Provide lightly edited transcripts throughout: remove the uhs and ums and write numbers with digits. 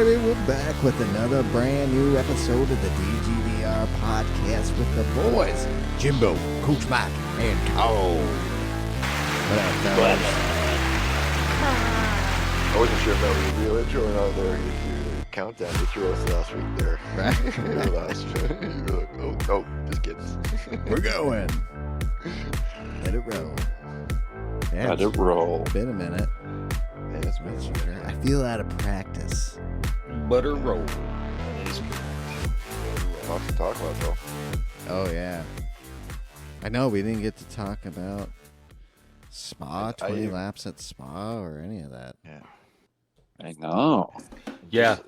baby, we're back with another brand new episode of the DGDR podcast with the boys, Jimbo, Coach Mike, and Cole. What up, fellas? I wasn't sure if that was a real intro or not there. You countdown you threw us last week there. Right? You were like, oh, just kidding. We're going. Let it roll. Yeah, Let it roll. Been a minute. Yeah, it's been Sure. I feel out of practice. Butter roll. lots to talk about, though. Oh, yeah. I know we didn't get to talk about Spa, 20 laps at Spa, or any of that. Yeah. I know. Yeah.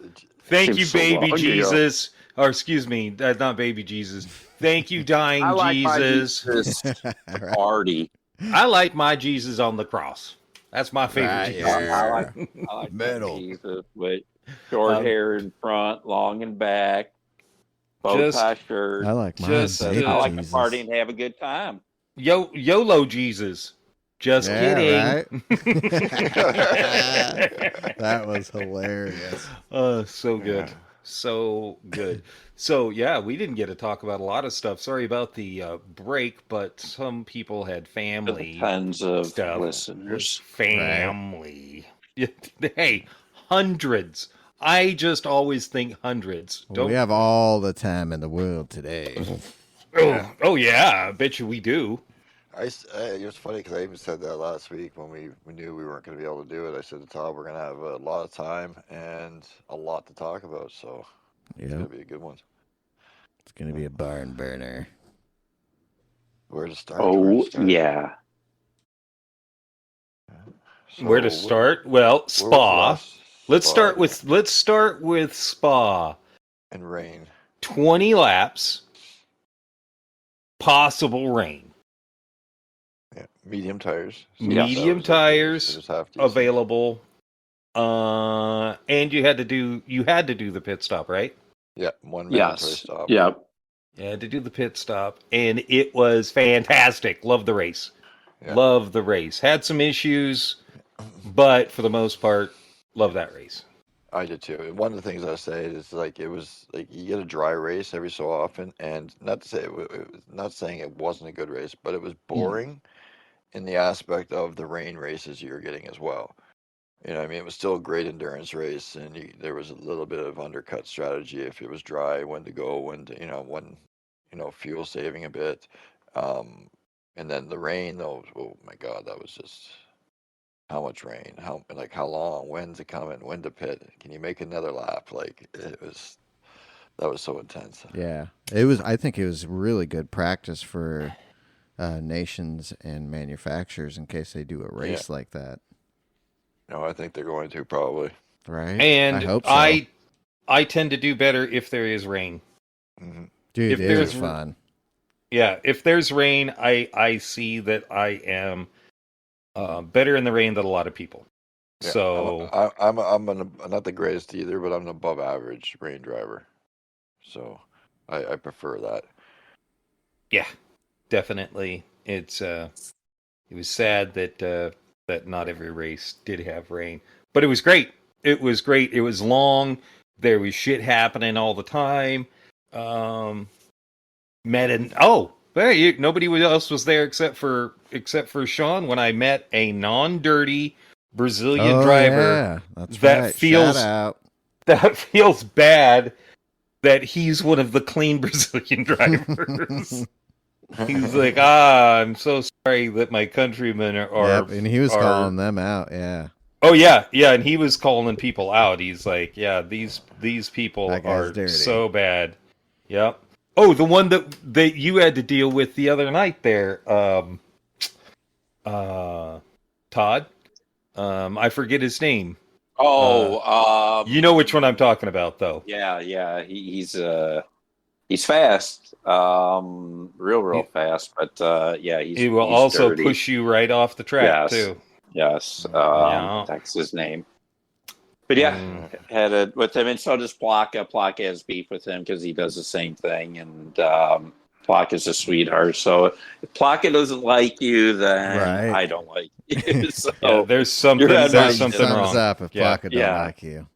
Thank you, Seems so baby long ago. Jesus. Or excuse me, that's not baby Jesus. Thank you, dying I like Jesus. my Jesus Right. party. I like my Jesus on the cross. That's my favorite Right, Jesus. yeah. I like my Metal. Jesus with short hair in front, long in back, bow tie shirt. I like mine. Just, baby I like to Jesus. party and have a good time. YOLO Jesus. Just Yeah, kidding. right? That was hilarious. So good. Yeah. So good. So, yeah, we didn't get to talk about a lot of stuff. Sorry about the break, but some people had family Tons of stuff. listeners. Family. Hey, hundreds. I just always think hundreds. Well, we have all the time in the world today. Oh, yeah. I bet you we do. It was funny because I even said that last week when we knew we weren't going to be able to do it. I said to Todd, we're going to have a lot of time and a lot to talk about, so it's Yeah, going to be a good one. it's going to be a barn burner. Where to start? Oh, yeah. So, Where to start? Well, where was Spa. last Let's Spa? start with Spa. And rain. 20 laps. Possible rain. Yeah, medium tires. Medium It tires was half decent. available. And you had to do the pit stop, right? Yeah, one mandatory Yes. stop. Yep. You had to do the pit stop, and it was fantastic. Love the race. Yeah. Love the race. Had some issues, but for the most part, love that race. I did too. And one of the things I say is like it was like you get a dry race every so often, and not to say not saying it wasn't a good race, but it was boring in the aspect of the rain races you were getting as well. You know, what I mean, it was still a great endurance race, and there was a little bit of undercut strategy if it was dry, when to go, when fuel saving a bit, and then the rain. Though, oh my God, that was just. How much rain? How long? When's it coming? When to pit? Can you make another lap? Like that was so intense. Yeah, it was. I think it was really good practice for nations and manufacturers in case they do a race like that. No, I think they're going to probably. Right? And I hope so. I tend to do better if there is rain. Mm-hmm. Dude, if it there's- was fun. Yeah, if there's rain, I see that I am better in the rain than a lot of people. Yeah, So I'm not the greatest either, but I'm an above average rain driver. So I prefer that. yeah, definitely. It was sad that not every race did have rain, but it was great. It was great. It was long. There was shit happening all the time. Nobody else was there except for Sean when I met a non-dirty Brazilian driver. Yeah, that's that right. feels- Shout out. That feels bad that he's one of the clean Brazilian drivers. He's like, I'm so sorry that my countrymen are. Yep, and he was calling them out. Yeah, Oh yeah, and he was calling people out. He's like, yeah, these people That guy's are dirty. so bad. Yep. Oh, the one that you had to deal with the other night there, Todd. I forget his name. You know which one I'm talking about, though. Yeah. He's fast, real fast. But he's He will he's also dirty. push you right off the track Yes. too. Yes, Yeah. that's his name. But yeah, had it with him, and so does Plaka. Plaka has beef with him because he does the same thing, and Plaka's a sweetheart. So if Plaka doesn't like you, then Right. I don't like you. So Yeah, there's something You're at there's night. something thumbs wrong. up if Yeah. Plaka don't Yeah. like you.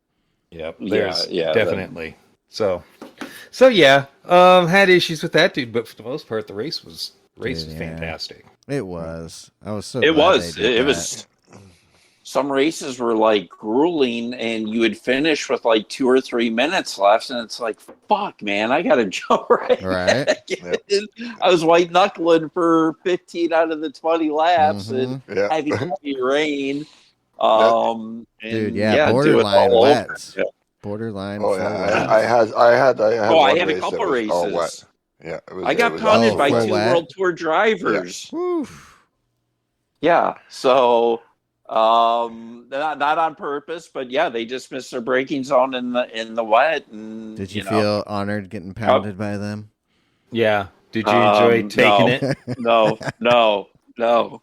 Yep. Yeah, There's yeah, definitely. So yeah, had issues with that dude, but for the most part, the race was Dude, yeah. fantastic. It was. I was so It glad was. they did It that. was. Some races were like grueling, and you would finish with like 2 or 3 minutes left, and it's like, fuck, man, I got to jump right back in. I was white knuckling for 15 out of the 20 laps, and Yeah. heavy rain. Dude, And yeah, do it borderline all over. wets. Yeah. Borderline Oh full yeah, wets. I had Oh, I one had a race couple that was all wet. races. Yeah, it was. I got it was pounded all by full wet. 2 wet? World Tour drivers. Woo. Yeah, so not on purpose, but yeah, they just missed their braking zone in the wet. And Did you feel honored getting pounded by them? Yeah. Did you enjoy taking it? No. No. Sure.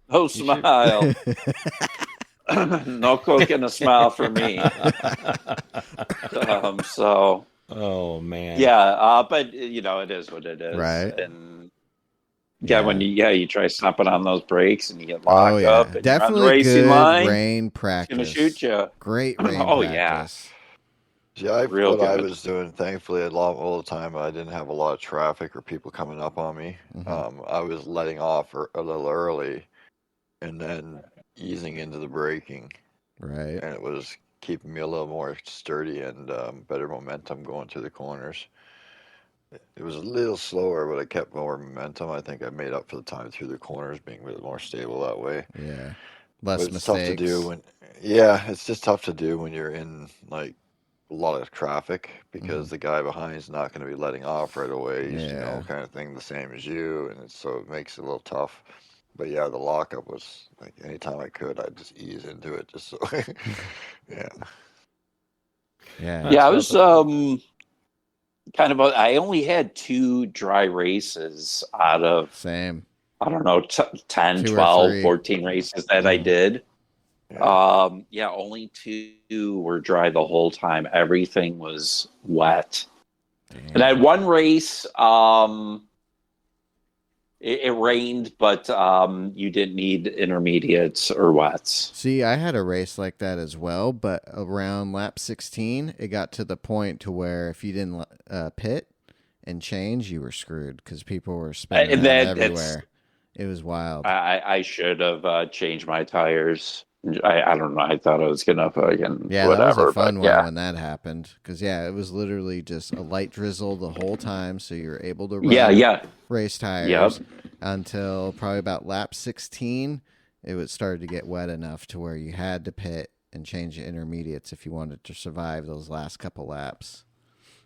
No smile. No coke and a smile for me. So. Oh man. Yeah, but it is what it is, Right. And when you try stomping on those brakes and you get locked Oh, yeah. up and Definitely you're on the racing good line, rain practice. it's gonna shoot you. Great rain Oh, yeah. practice. Yeah, Real what I good. was doing, thankfully, all the time, I didn't have a lot of traffic or people coming up on me. Mhm. I was letting off a little early and then easing into the braking, Right. and it was keeping me a little more sturdy and better momentum going through the corners. It was a little slower, but I kept more momentum. I think I made up for the time through the corners, being a bit more stable that way. Yeah. But Less it's mistakes. tough to do it's just tough to do when you're in like a lot of traffic because the guy behind is not going to be letting off right away. He's, kind of thing the same as you, and so it makes it a little tough. But yeah, the lockup was like anytime I could, I'd just ease into it just so. Yeah. Yeah. Yeah, I was I only had 2 dry races out of Same. I don't know 10, 2 or 12, 3. 14 races that I did. Yeah. Only 2 were dry the whole time. Everything was wet. Damn. And I had one race. It rained, but you didn't need intermediates or wets. See, I had a race like that as well, but around lap 16, it got to the point to where if you didn't pit and change, you were screwed because people were spinning everywhere. It was wild. I should have changed my tires. I don't know. I thought I was gonna fucking whatever. That was a fun one yeah. when that happened because it was literally just a light drizzle the whole time, so you were able to run race tires until probably about lap 16. It started to get wet enough to where you had to pit and change the intermediates if you wanted to survive those last couple laps.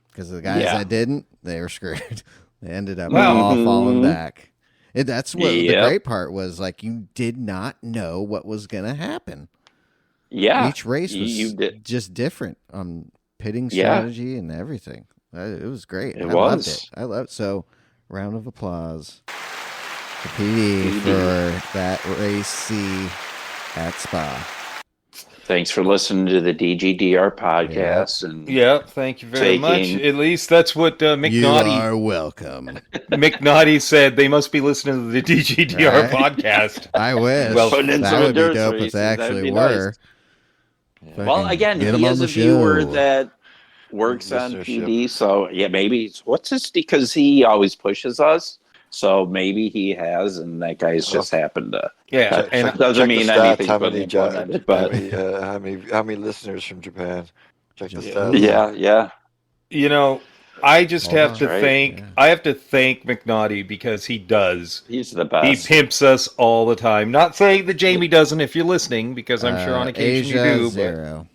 Because the guys that didn't, they were screwed. They ended up all falling back. That's what the great part was. Like, you did not know what was going to happen. Yeah. Each race was just different on pitting strategy and everything. It was great. I loved it. I loved it. So, round of applause to PD for that race C at Spa. Thanks for listening to the DGDR podcast. Thank you very much. At least that's what McNaughty. You are welcome. McNaughty said they must be listening to the DGDR podcast. I wish. Well, that would be dope if they actually were. Nice. Well, again, he has a viewer that works on PD, so maybe what's this? Because he always pushes us. So maybe he has, and that guy's just happened to. Yeah, and it doesn't mean anything. How many listeners from Japan? Check the stats. Yeah. I just have to thank. I have to thank McNaughty because he does. He's the best. He pimps us all the time. Not saying that Jamie doesn't, if you're listening, because I'm sure on occasion Asia, you do. 0.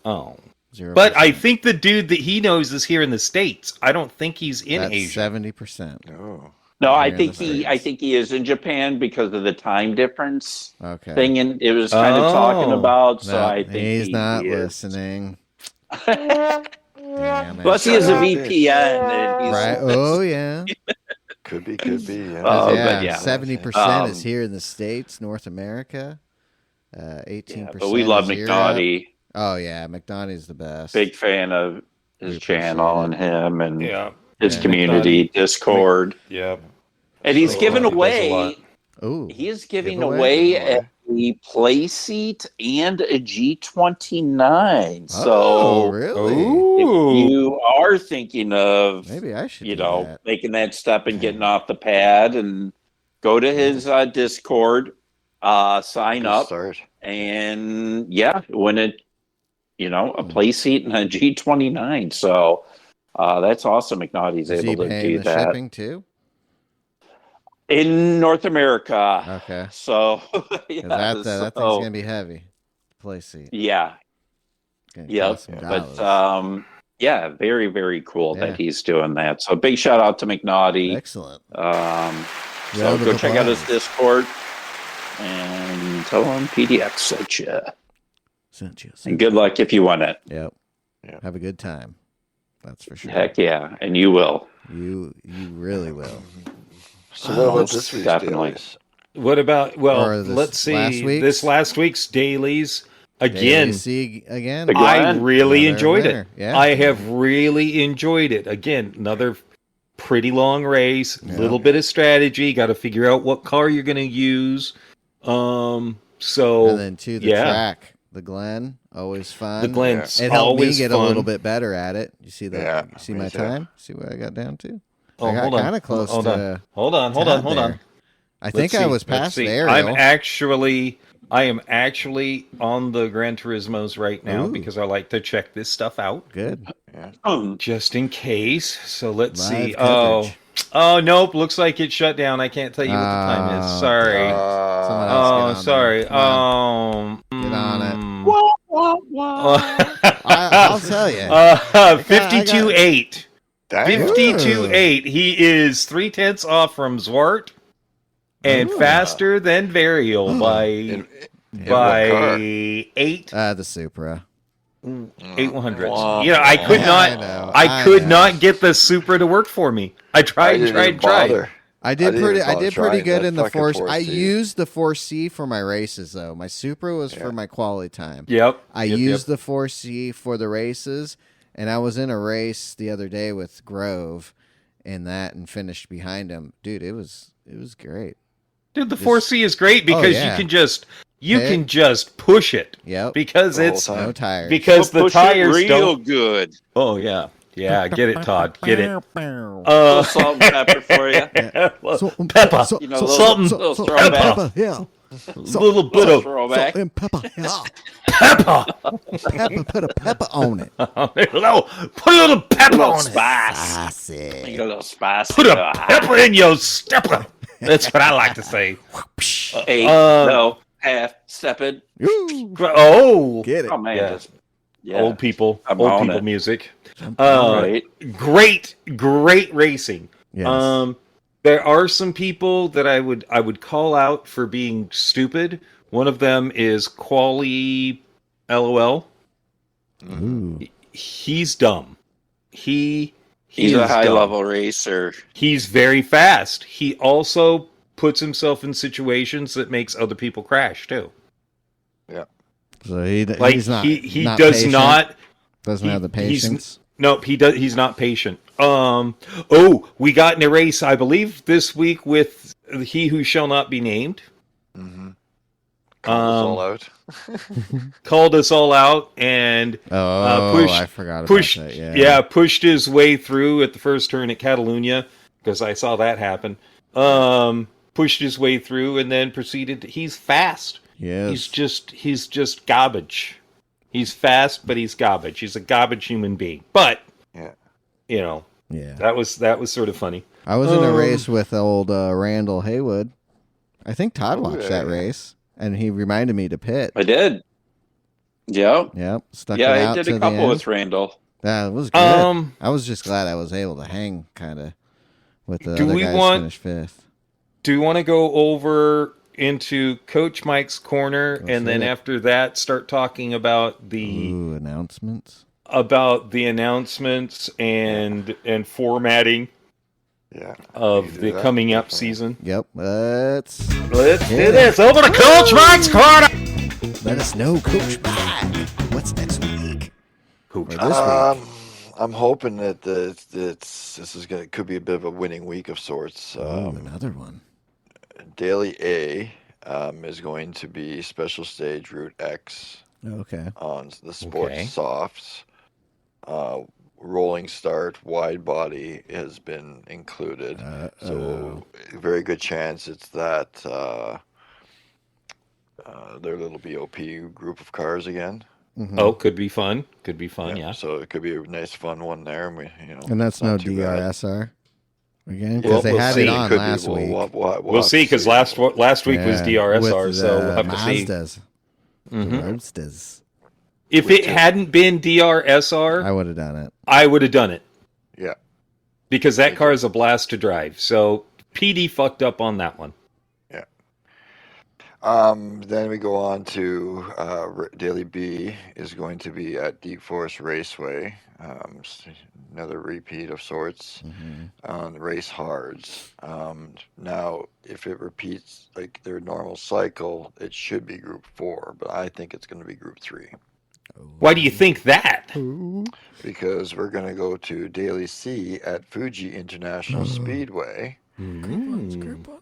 Oh. 0%. But I think the dude that he knows is here in the States. I don't think he's in That's Asia. 70%. No, I think he is in Japan because of the time difference thing, and it was kind of talking about. So I think he's not listening. Damn it. Plus, he has a VPN. And he's right? Oh yeah. Could be. Yeah. 70% is here in the States, North America. 18%. But we love is McNaughty. Europe. Oh yeah, McNaughty's the best. Big fan of his channel and him and his community, Discord. Yeah. And he's giving away. Oh, He is giving away a play seat and a G29. Oh, So really? if you are thinking of maybe I should do that. making that step and getting off the pad, and go to his Discord, sign up, and win it. A play seat and a G29. So that's awesome. McNaughty's able to do the that. Shipping too? In North America. Okay. So that thing's gonna be heavy. Play seat. Yeah. Yep. But very, very cool that he's doing that. So big shout out to McNaughty. Excellent. So go check out his Discord and tell him PDX sent you. And good luck if you win it. Yep. Have a good time. That's for sure. Heck yeah, and you will. You really will. So what about this week's dailies? What about let's see. This last week's dailies again. Again. I really enjoyed it. Yeah. I have really enjoyed it. Again, another pretty long race. A little bit of strategy. Got to figure out what car you're going to use. And then the track. The Glen, always fun. The Glen's it helped always me get fun. A little bit better at it. You see that? You see my time? See what I got down to? Oh, I got kind of close to. Hold on. I think I was past the Ariel. I am actually on the Gran Turismos right now because I like to check this stuff out. Good. Just in case. So let's see. Coverage. Oh, nope. Looks like it shut down. I can't tell you what the time is. Sorry. Sorry. Get on it. I'll tell you. 52.8. 52.8. He is 0.3 off from Zwart and faster than Varial by 8. The Supra. 8100. I could not get the Supra to work for me. I tried. I did pretty good in the 4C. I used the 4C for my races though. My Supra was for my quality time. Yep. I used the 4C for the races, and I was in a race the other day with Grove in that and finished behind him. Dude, it was great. Dude, the 4C is great because you can just push it. Yep. Because it's no tires. Because the tires real good. Oh yeah. Yeah, get it, Todd. Get it. Little salt and pepper for you. Pepper. Salt little throwback. Pepper, yeah. Little bit of throwback. Salt and pepper. Yeah. Pepper. Put a pepper on it. Put a little pepper on spice. it. You got a little spice. Put a pepper in your stepper. That's what I like to say. Half stepping. Oh, get it. Oh man, old people music. Right. Great racing. Yes. There are some people that I would call out for being stupid. One of them is Quali LOL. Ooh. He's dumb. He's a high level racer. He's very fast. He also puts himself in situations that makes other people crash too. Yeah. So he's not. He not does patient. not. Doesn't have the patience. Nope, he does. He's not patient. We got in a race, I believe, this week with He Who Shall Not Be Named. Mm-hmm. Called us all out. Called us all out and I forgot about that. Yeah, pushed his way through at the first turn at Catalunya because I saw that happen. Pushed his way through and then proceeded. He's fast. Yes. He's just garbage. He's fast, but he's garbage. He's a garbage human being. But that was sort of funny. I was in a race with old Randall Haywood. I think Todd watched that race, and he reminded me to pit. I did. Yep. Stuck it out I did a couple with Randall. Yeah, it was good. I was just glad I was able to hang kind of with the other guys finish fifth. Do we want to go over into Coach Mike's corner and then after that start talking about the announcements? About the announcements and formatting of the coming up season. Yep. Let's do this. Over to Coach Mike's corner. Let us know, Coach Mike. What's next week? Coach, I'm hoping that could be a bit of a winning week of sorts. Another one. Daily A. is going to be Special Stage Route X Okay. on the Sports Softs. Rolling start, wide body has been included. So very good chance it's that their little BOP group of cars again. Mm-hmm. Oh, could be fun. Yeah. So it could be a nice, fun one there. And that's no DRSR again, because they had it on last week. We'll see, because last week was DRSR, with so we'll have to see. Roadsters. If it hadn't been DRSR, I would have done it. I would have done it. Yeah. Because that car is a blast to drive. So PD fucked up on that one. Yeah. Then we go on to Daily B is going to be at Deep Forest Raceway. Another repeat of sorts on Race Hards. Now, if it repeats like their normal cycle, it should be Group 4, but I think it's going to be Group 3. Why do you think that? Because we're going to go to Daily C at Fuji International Speedway. Group 1.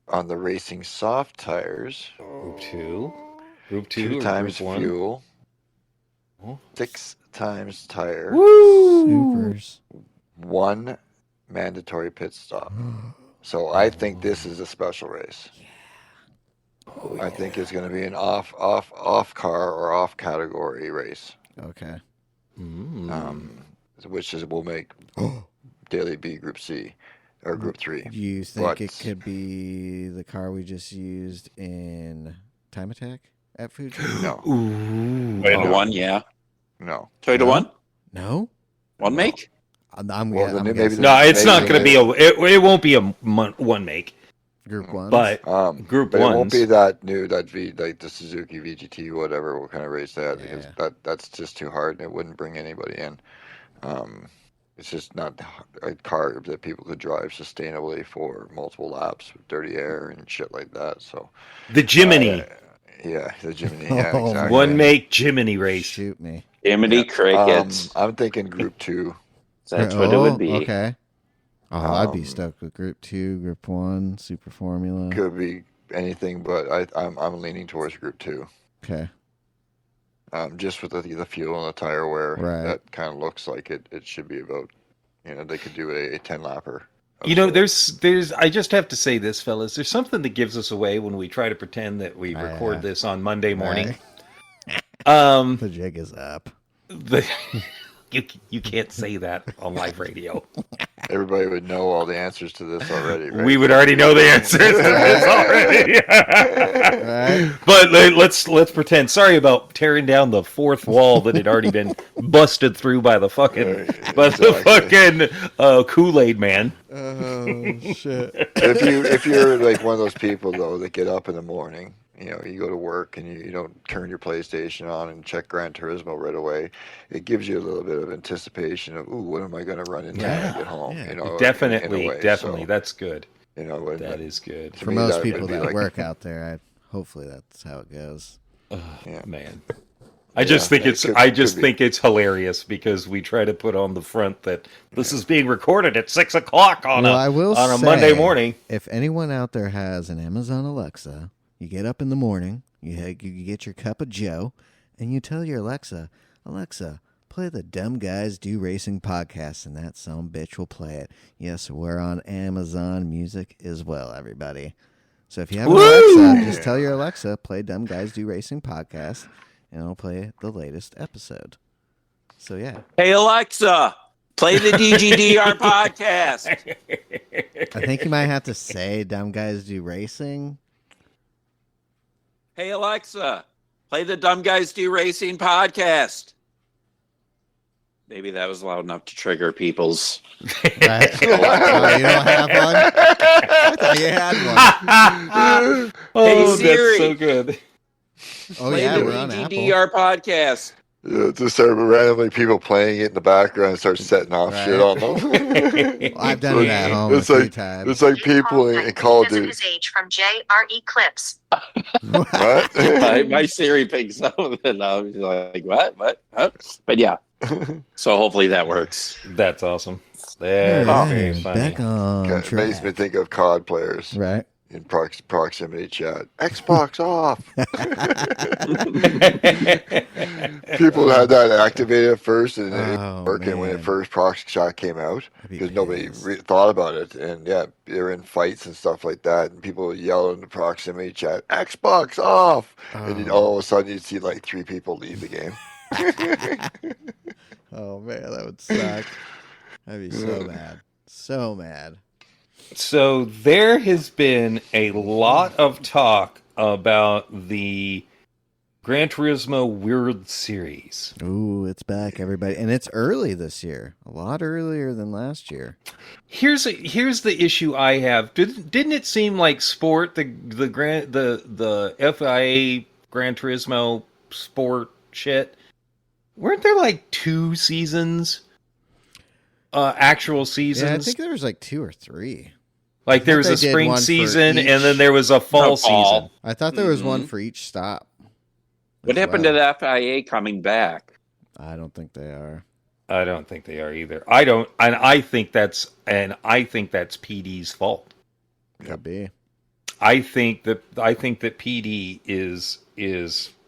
On the racing soft tires. Group 2. Group 2 2 times Group 1? fuel. 6 times tire. Woo! Supers. 1 mandatory pit stop. So I think this is a special race. I think it's going to be an off car or off category race. Okay. Which will make Daily B Group C or Group 3. Do you think it could be the car we just used in Time Attack at Fuji? No. Toyota 1, yeah. No. Toyota 1? No. One make? I'm no, it's not going to be it won't be a one make. Group 1, but Group 1. It won't be that like the Suzuki VGT, whatever, what kind of race that, because that's just too hard and it wouldn't bring anybody in. It's just not a car that people could drive sustainably for multiple laps with dirty air and shit like that. So the Jiminy. The Jiminy. Yeah, exactly. One make Jiminy race. Shoot me. Jiminy crickets. I'm thinking Group 2. That's what it would be. Okay. I'd be stuck with Group 2, Group 1, Super Formula. Could be anything, but I'm leaning towards Group 2. Okay. Just with the fuel and the tire wear, that kind of looks like it should be about, they could do a 10-lapper. There's I just have to say this, fellas. There's something that gives us away when we try to pretend that we record this on Monday morning. The jig is up. You can't say that on live radio. Everybody would know all the answers to this already, right? We would already know the answers to this already. But let's pretend. Sorry about tearing down the fourth wall that had already been busted through by the fucking Kool-Aid man. Oh shit! If you're like one of those people though that get up in the morning, you go to work and you don't turn your PlayStation on and check Gran Turismo right away. It gives you a little bit of anticipation of, what am I going to run into when I get home? Definitely. So, that's good. That is good. For most people that work out there, hopefully that's how it goes. Man. I just think it's hilarious because we try to put on the front that this is being recorded at 6 o'clock on a Monday morning. If anyone out there has an Amazon Alexa, you get up in the morning, you get your cup of Joe, and you tell your Alexa, play the Dumb Guys Do Racing podcast, and that sumbitch will play it. Yes, we're on Amazon Music as well, everybody. So if you have an Alexa, just tell your Alexa, play Dumb Guys Do Racing podcast, and it'll play the latest episode. So yeah. Hey Alexa, play the DGDR podcast. I think you might have to say Dumb Guys Do Racing. Hey Alexa, play the Dumb Guys Do Racing podcast. Maybe that was loud enough to trigger people's. Right? You don't have one? I thought you had one. Hey Siri, that's so good. Play the DGDR podcast. Just start randomly people playing it in the background and start setting off shit on them. Well, I've done it at home a few times. It's like people in Call of Duty. His age from JRE Clips. What? my Siri picks up and I was like, what? Huh? But yeah. So hopefully that works. That's awesome. That's very funny. Back on It makes me think of COD players. Right. in proximity chat. Xbox off. People had that activated at first, and it didn't work. And when it first proxy chat came out, because nobody thought about it, and yeah, they're in fights and stuff like that, and people yell in the proximity chat, "Xbox off!" And then all of a sudden, you'd see like 3 people leave the game. Oh man, that would suck. I'd be so mad. So mad. So there has been a lot of talk about the Gran Turismo World Series. Ooh, it's back, everybody, and it's early this year. A lot earlier than last year. Here's the issue I have. Didn't it seem like Sport, the FIA Gran Turismo Sport shit? Weren't there like 2 seasons? Actual seasons? Yeah, I think there was like 2 or 3. Like there was a spring season and then there was a fall season. I thought there was one for each stop. What happened to the FIA coming back? I don't think they are. I don't think they are either. I think that's PD's fault. Could be. I think that PD is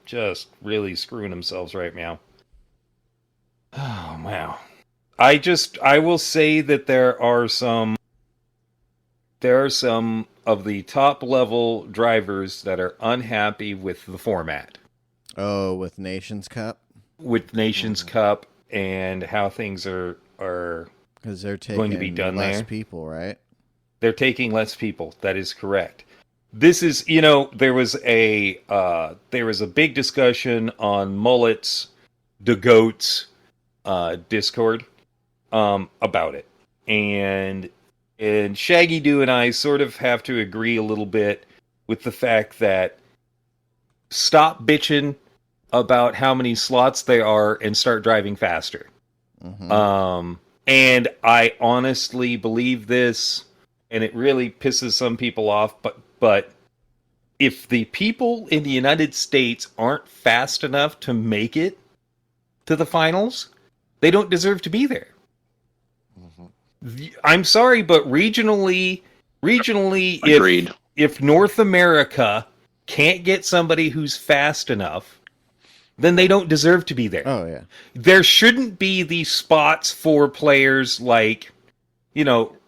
just really screwing themselves right now. Oh wow. I will say that there are some of the top level drivers that are unhappy with the format. Oh, with Nations Cup? With Nations Cup and how things are because they're taking going to be done less there. People, right? They're taking less people. That is correct. This is, there was a big discussion on Mullet's, the Goats Discord about it. And Shaggy Doo and I sort of have to agree a little bit with the fact that stop bitching about how many slots there are and start driving faster. Mm-hmm. And I honestly believe this, and it really pisses some people off, but if the people in the United States aren't fast enough to make it to the finals, they don't deserve to be there. Mm-hmm. I'm sorry, but regionally, agreed. If North America can't get somebody who's fast enough, then they don't deserve to be there. Oh, yeah. There shouldn't be these spots for players like,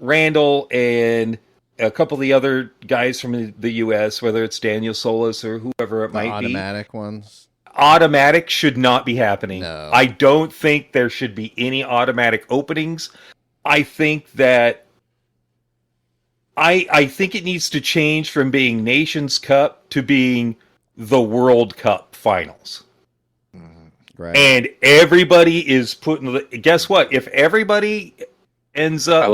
Randall and a couple of the other guys from the U.S., whether it's Daniel Solis or whoever it might be. Automatic ones. Automatic should not be happening. No. I don't think there should be any automatic openings. I think that I think it needs to change from being Nations Cup to being the World Cup finals. Right. And everybody is putting. Guess what? If everybody ends up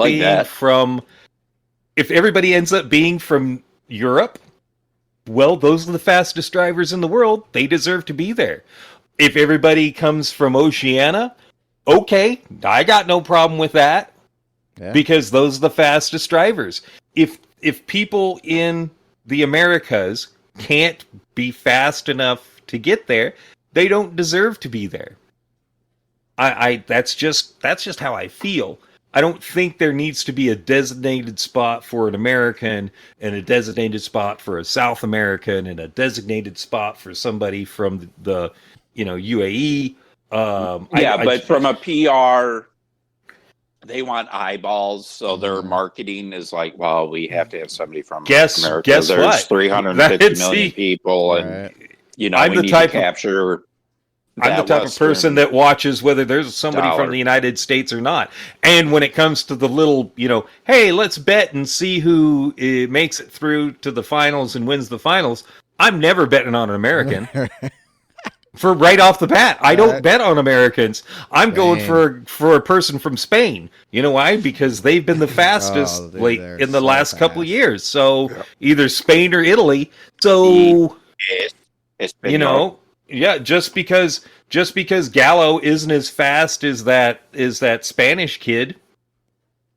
being from Europe, well, those are the fastest drivers in the world. They deserve to be there. If everybody comes from Oceania, okay, I got no problem with that. Yeah. Because those are the fastest drivers. If people in the Americas can't be fast enough to get there, they don't deserve to be there. That's just how I feel. I don't think there needs to be a designated spot for an American and a designated spot for a South American and a designated spot for somebody from the UAE. But from a PR, they want eyeballs, so their marketing is like, well, we have to have somebody from America. Guess There's what? 350 million people, and we need to capture. I'm the type of person that watches whether there's somebody from the United States or not. And when it comes to the little, hey, let's bet and see who makes it through to the finals and wins the finals, I'm never betting on an American. For right off the bat, I don't bet on Americans. I'm going for a person from Spain. You know why? Because they've been the fastest in the last couple of years. So either Spain or Italy. So just because Gallo isn't as fast as that Spanish kid,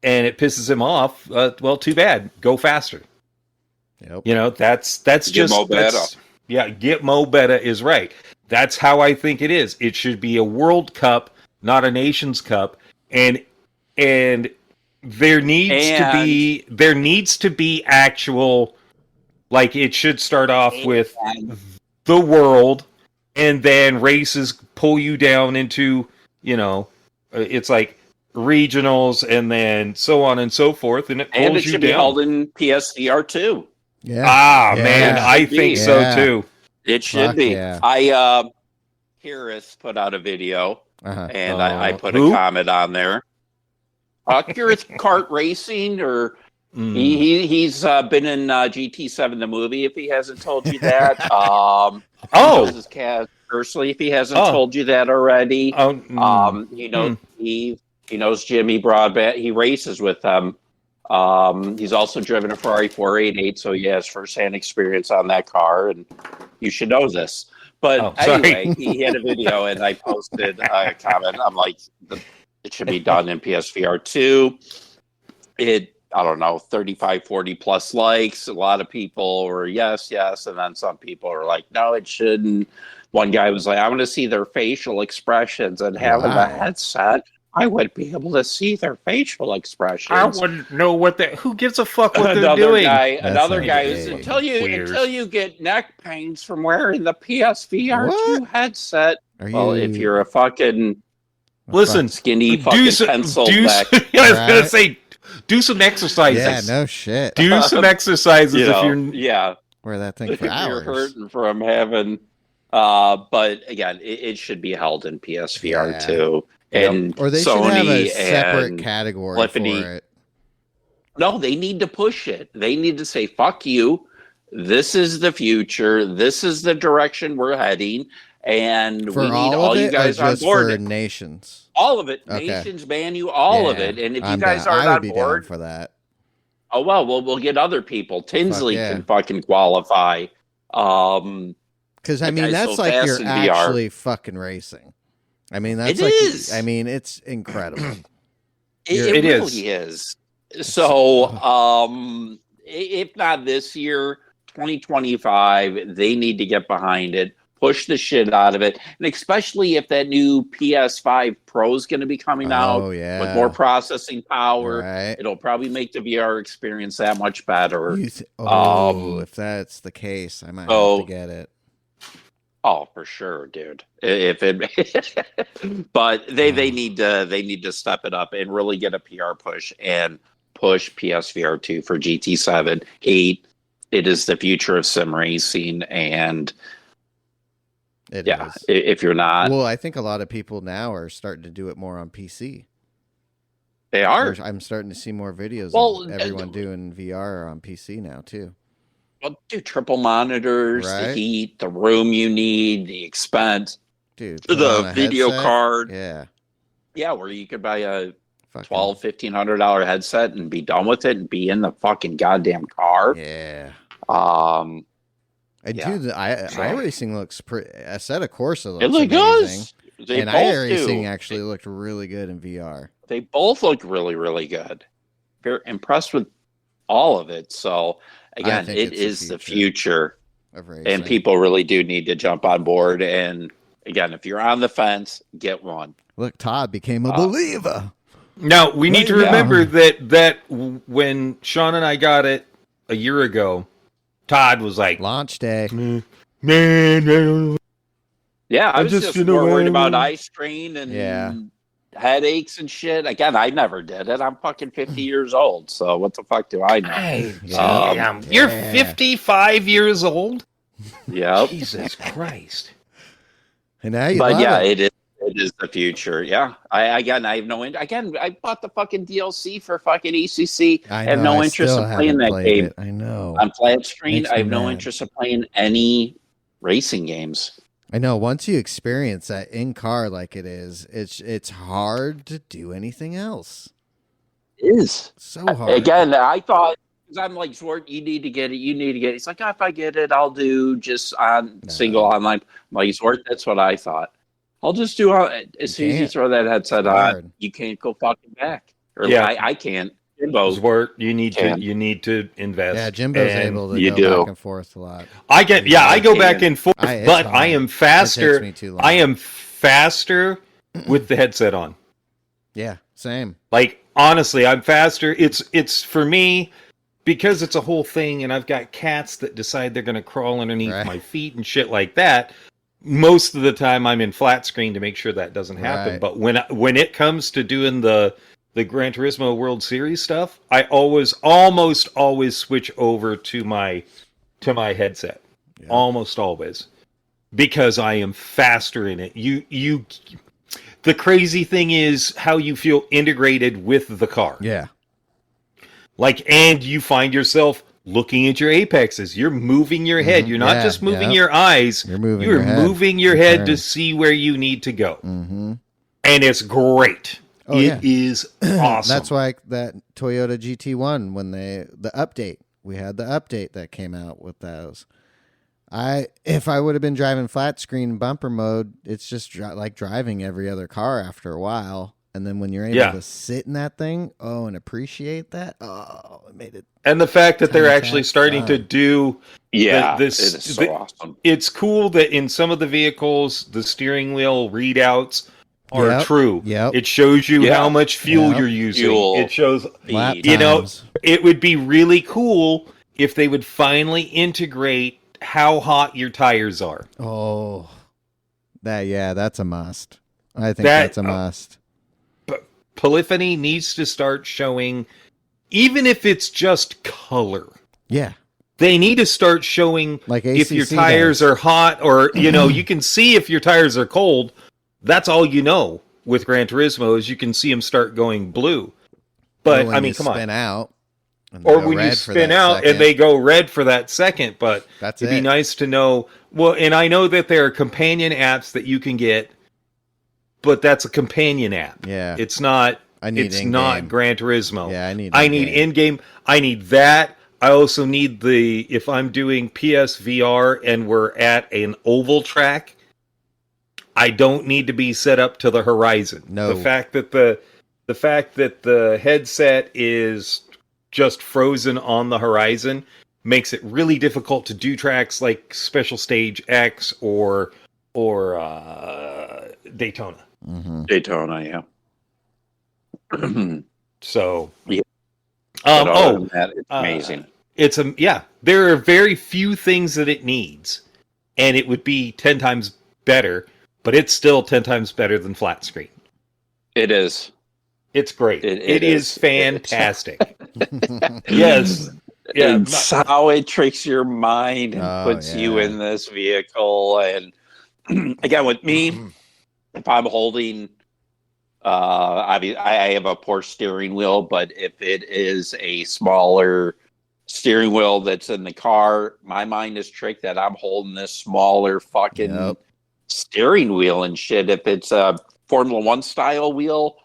and it pisses him off. Well, too bad. Go faster. Yep. That's just Mo Betta. Get Mo Betta is right. That's how I think it is. It should be a World Cup, not a Nations Cup, and there needs to be actual Like, it should start off with the world, and then races pull you down into, it's like regionals, and then so on and so forth, and it pulls you down. And it should be held in PSVR 2. Yeah. Man, I think so too. It should be. Yeah. Kirith put out a video, and I put a comment on there. Kirith Kart Racing, or he's been in GT7 the movie. If he hasn't told you that, he knows his cast personally. If he hasn't told you that already, he knows Steve. He knows Jimmy Broadbent. He races with them. He's also driven a Ferrari 488, so he has firsthand experience on that car, and you should know this. But anyway, he had a video, and I posted a comment. I'm like, it should be done in PSVR 2. I don't know, 35, 40 plus likes. A lot of people were yes. And then some people are like, no, it shouldn't. One guy was like, I want to see their facial expressions, and having the headset, I wouldn't be able to see their facial expressions. I wouldn't know who gives a fuck what they're doing. Another guy is until you get neck pains from wearing the PSVR 2 headset. If you're a fucking skinny fucking pencil neck. I was gonna say, do some exercises. Yeah, no shit. Do some exercises if you're wear that thing for hours. You're hurting from having. But again, it should be held in PSVR 2. And or they Sony should have a separate category for it. No, they need to push it. They need to say, fuck you. This is the future. This is the direction we're heading. And for we need all you guys on board. For nations. All of it. Okay. Nations ban you, all of it. And if you guys aren't on board for that. Oh, well, we'll get other people. Tinsley can fucking qualify. Because, I mean, that's like you're actually fucking racing. I mean, that's it's incredible. It really is. So, if not this year, 2025, they need to get behind it, push the shit out of it, and especially if that new PS5 Pro is going to be coming out with more processing power, it'll probably make the VR experience that much better. If that's the case, I might have to get it. Oh, for sure, dude. If it, but they need to step it up and really get a PR push and push PSVR 2 for GT7, 8. It is the future of sim racing, and if you're not, well, I think a lot of people now are starting to do it more on PC. They are. I'm starting to see more videos of everyone doing VR on PC now too. Well, dude, triple monitors, the heat, the room you need, the expense, dude, the video card. Yeah, where you could buy a $1,500 headset and be done with it and be in the fucking goddamn car. Yeah. And dude, iRacing looks pretty. Assetto Corsa looks amazing. Good. And iRacing actually looked really good in VR. They both look really, really good. Very impressed with all of it. So again, it is the future of racing. And people really do need to jump on board. And again, if you're on the fence, get one. Look, Todd became a believer. Now, we need to remember that when Sean and I got it a year ago, Todd was like, launch day. Yeah, I was just more worried about eye strain and headaches and shit. Again, I never did it. I'm fucking 50 years old, so what the fuck do I know? You're 55 years old? Yeah. Jesus Christ. And now you it is the future. Yeah. I have no again, I bought the fucking DLC for fucking ECC. I have no interest in playing that game. I know. On flat screen, I have no interest in playing any racing games. I know. Once you experience that in car like it is, it's hard to do anything else. It is so hard. Again, I thought, because I'm like, Zwart, you need to get it. You need to get it. He's like, if I get it, I'll do just on single online. I'm like, Zwart, that's what I thought. I'll just do as soon as you throw that headset on, you can't go fucking back. Or I can't. Jimbo's work. You need to invest. Yeah, Jimbo's able to go back and forth a lot. I go back and forth, but I am faster. I am faster with the headset on. Yeah, same. Like honestly, I'm faster. It's for me because it's a whole thing, and I've got cats that decide they're going to crawl underneath Right. my feet and shit like that. Most of the time, I'm in flat screen to make sure that doesn't happen. Right. But when it comes to doing the Gran Turismo World Series stuff, I almost always switch over to my headset. Yeah. Almost always, because I am faster in it. You. The crazy thing is how you feel integrated with the car. Yeah. Like, and you find yourself looking at your apexes. You're moving your head. You're not just moving your eyes. You're moving You're your head. moving your head to see where you need to go. Mm-hmm. And it's great. It is awesome. That's why that Toyota GT1, when the update, we had the update that came out with those. If I would have been driving flat screen bumper mode, it's just like driving every other car after a while. And then when you're able to sit in that thing, and appreciate that, it made it. And the fact that they're actually starting to do this it is so awesome. It's cool that in some of the vehicles, the steering wheel readouts are true. Yep. It shows you how much fuel you're using. It shows, it would be really cool if they would finally integrate how hot your tires are. Oh, that's a must. I think that's a must. But Polyphony needs to start showing, even if it's just color. Yeah. They need to start showing like if your tires are hot, or, you can see if your tires are cold. That's all you know with Gran Turismo is you can see them start going blue. But, I mean, come on. Spin out. Or when you spin out and they go red for that second, but it'd be nice to know. Well, and I know that there are companion apps that you can get, but that's a companion app. Yeah. It's not in-game. Not Gran Turismo. Yeah, I need in-game. I need that. I also need if I'm doing PSVR and we're at an oval track, I don't need to be set up to the horizon. No. The fact that the headset is just frozen on the horizon makes it really difficult to do tracks like Special Stage X or Daytona. Mm-hmm. Daytona, yeah. So, yeah. That, it's amazing. There are very few things that it needs, and it would be 10 times better, but it's still 10 times better than flat screen. It is. It's great. It is fantastic. Yes. Yeah. It's how it tricks your mind and puts you in this vehicle. And again, with me, if I'm holding, I have a Porsche steering wheel, but if it is a smaller steering wheel that's in the car, my mind is tricked that I'm holding this smaller fucking steering wheel and shit. If it's a Formula One style wheel,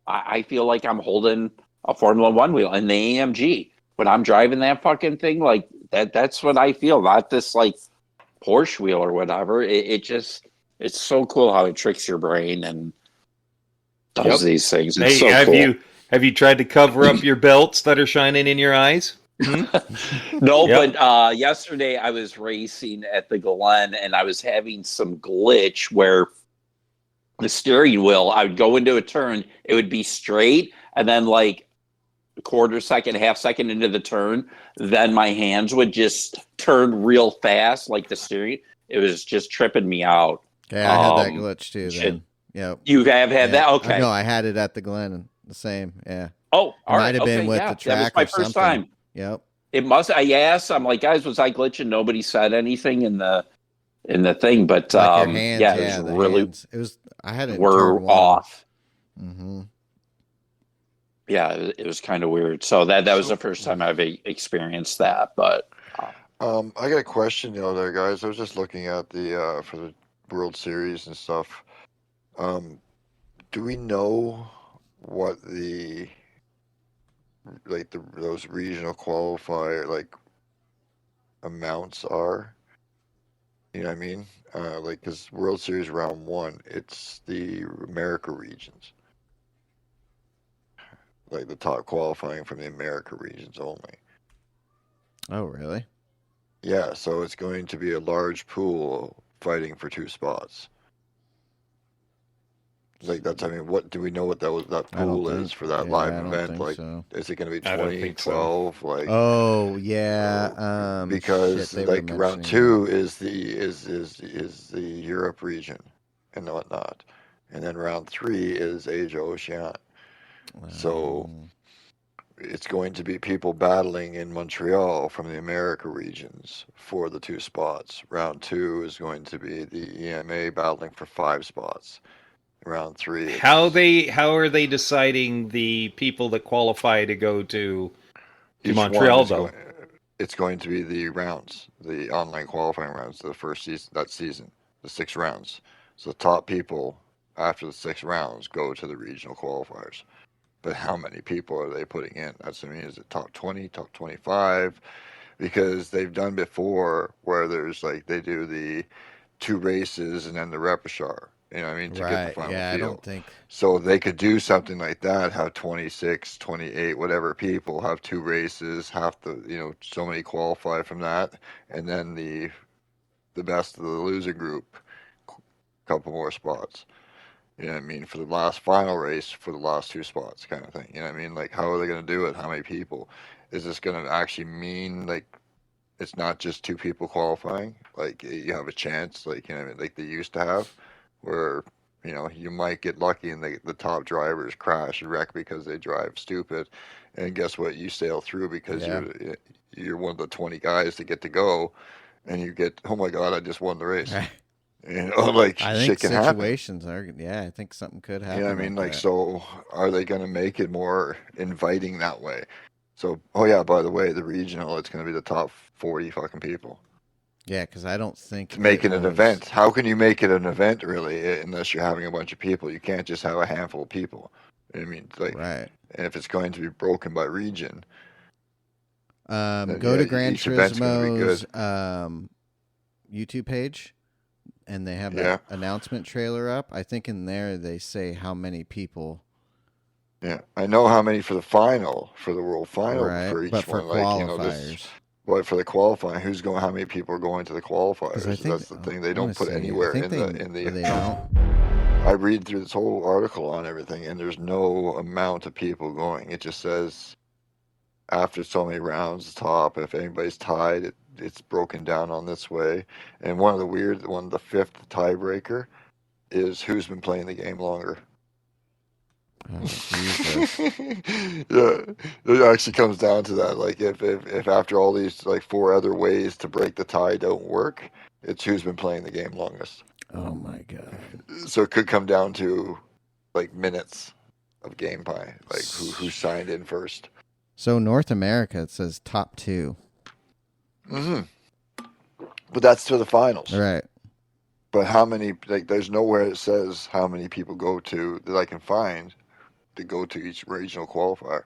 I feel like I'm holding a Formula One wheel. And the AMG, when I'm driving that fucking thing, like that's what I feel. Not this like Porsche wheel or whatever. It's so cool how it tricks your brain and does these things. It's so cool. Have you tried to cover up your belts that are shining in your eyes? No, but yesterday I was racing at the Glen and I was having some glitch where the steering wheel, I would go into a turn, it would be straight, and then like a quarter second, half second into the turn, then my hands would just turn real fast, like the steering. It was just tripping me out. Yeah, I had that glitch too. Then, yep. You have had that? Okay. No, I had it at the Glen. The same. Yeah. Oh, all right. Might have been with the track. That was my first time. Yep. It must. I asked. I'm like, guys, was I glitching? Nobody said anything in the thing, but like your hands, it was really. Hands. It was. I had it. Were off. Mm-hmm. Yeah, it was kind of weird. So that was the first time I've experienced that. But I got a question, there, guys. I was just looking at the for the World Series and stuff. Do we know what those regional qualifier amounts are? You know what I mean? Because World Series round 1, it's the America regions. Like the top qualifying from the America regions only. Oh, really? Yeah, so it's going to be a large pool fighting for 2 spots. Like that's, I mean, what do we know what that pool is for that live event? Like, so. is it going to be I don't 20, think so. 12? Like, oh yeah, because shit, like round 2 is the Europe region and whatnot, and then round 3 is Asia Oceania. So it's going to be people battling in Montreal from the America regions for the 2 spots. Round 2 is going to be the EMA battling for 5 spots. Round 3. How are they deciding the people that qualify to go to Montreal though? It's going to be the rounds, the online qualifying rounds, the first season, the 6 rounds. So the top people after the 6 rounds go to the regional qualifiers. But how many people are they putting in? That's, I mean, is it top 20, top 25? Because they've done before where there's like, they do the 2 races and then the repechage. You know what I mean? To get the final field. I don't think. So they could do something like that, have 26, 28, whatever people, have 2 races, have to, so many qualify from that, and then the best of the loser group, couple more spots. You know what I mean? For the last final race, for the last 2 spots kind of thing. You know what I mean? Like, how are they going to do it? How many people? Is this going to actually mean, like, it's not just 2 people qualifying? Like, you have a chance, like, you know what I mean? Like they used to have, where, you might get lucky and the top drivers crash and wreck because they drive stupid. And guess what? You sail through because you're one of the 20 guys that get to go, and you get, oh my God, I just won the race. Like, I think situations happen. I think something could happen. You know what I mean? Like, so are they going to make it more inviting that way? So, oh yeah, by the way, the regional, it's going to be the top 40 fucking people. Yeah, because I don't think to make it an event. How can you make it an event really unless you're having a bunch of people? You can't just have a handful of people. I mean, like, right. And if it's going to be broken by region, go to Gran Turismo's YouTube page, and they have that announcement trailer up. I think in there they say how many people. Yeah, I know how many for the final, for the world final, for each but for one. Qualifiers. But for the qualifying, how many people are going to the qualifiers? That's the thing they don't put anywhere in the. They don't. I read through this whole article on everything, and there's no amount of people going. It just says after so many rounds, top. If anybody's tied, it's broken down on this way. And the 5th tiebreaker is who's been playing the game longer. Oh, Jesus. Yeah, it actually comes down to that. Like, if after all these like 4 other ways to break the tie don't work, it's who's been playing the game longest. Oh my God. So it could come down to like minutes of game time, like who signed in first. So North America, it says top 2. Mm-hmm. But that's to the finals, right? But how many? Like, there's nowhere it says how many people go to that I can find to go to each regional qualifier.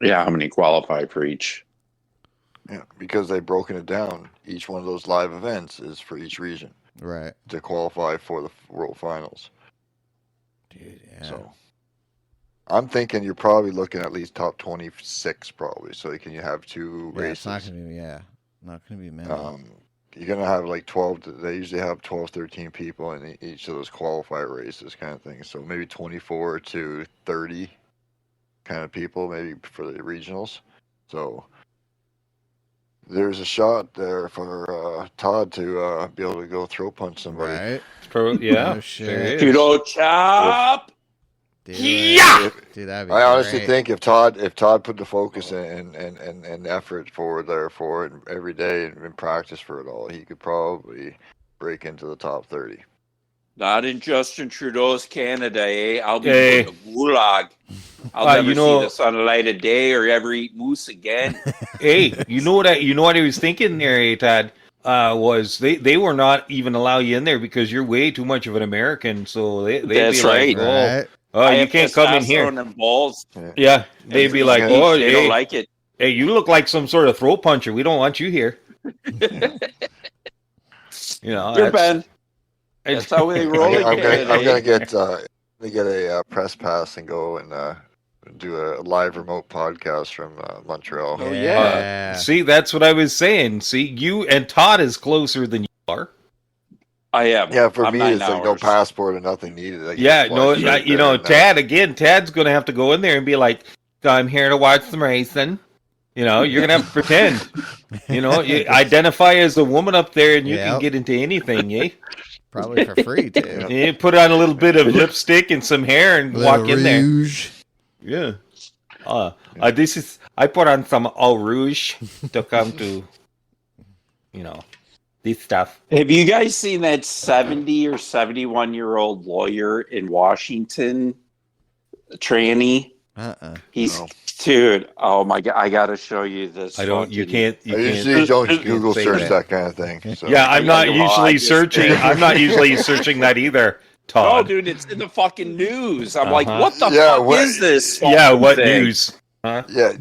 Yeah, how many qualify for each? Yeah, because they've broken it down. Each one of those live events is for each region. Right. To qualify for the World Finals. Dude, yeah. So I'm thinking you're probably looking at least top 26 probably. So you have 2 races. It's not going to be, not going to be many. You're going to have like 12, they usually have 12, 13 people in each of those qualifier races kind of thing. So maybe 24 to 30 kind of people maybe for the regionals. So there's a shot there for Todd to be able to go throw punch somebody. Right. Yeah. Oh, shit. Judo chop. Dude, Yeah. Dude, that'd be I honestly great. think if Todd put the focus and effort forward there for it every day and practice for it all, he could probably break into the top 30. Not in Justin Trudeau's Canada, eh? I'll be in the gulag. I'll never see the sunlight of day or ever eat moose again. Hey, you know what I was thinking there, Todd? Was they were not even allow you in there because you're way too much of an American. So they'd That's be right. like, oh, you can't come in here. And balls. Yeah, they'd be like, oh, they don't like it. Hey, you look like some sort of throat puncher. We don't want you here. You're Ben. That's how they roll. I'm gonna get a press pass and go and do a live remote podcast from Montreal. Oh yeah. See, that's what I was saying. See, you and Todd is closer than you are. I am. Yeah, for I'm me, 9 it's like no hours. passport or nothing needed. I can Yeah, just fly no, straight you there know, and Tad's going to have to go in there and be like, I'm here to watch some racing. You know, you're going to have to pretend. You know, you identify as a woman up there and you can get into anything, eh? Probably for free, too. You put on a little bit of lipstick and some hair and walk in there. Rouge. Yeah. I put on some Eau Rouge to come to, you know, this stuff. Have you guys seen that 70 or 71-year-old lawyer in Washington, tranny? He's dude. Oh my god! I gotta show you this. I don't. You can't. I usually don't Google search that kind of thing. So. Yeah, I'm not usually searching. I'm not usually searching that either. Todd. Oh, dude, it's in the fucking news. I'm like, what the fuck is this? Yeah, what thing? News? Huh? Yeah,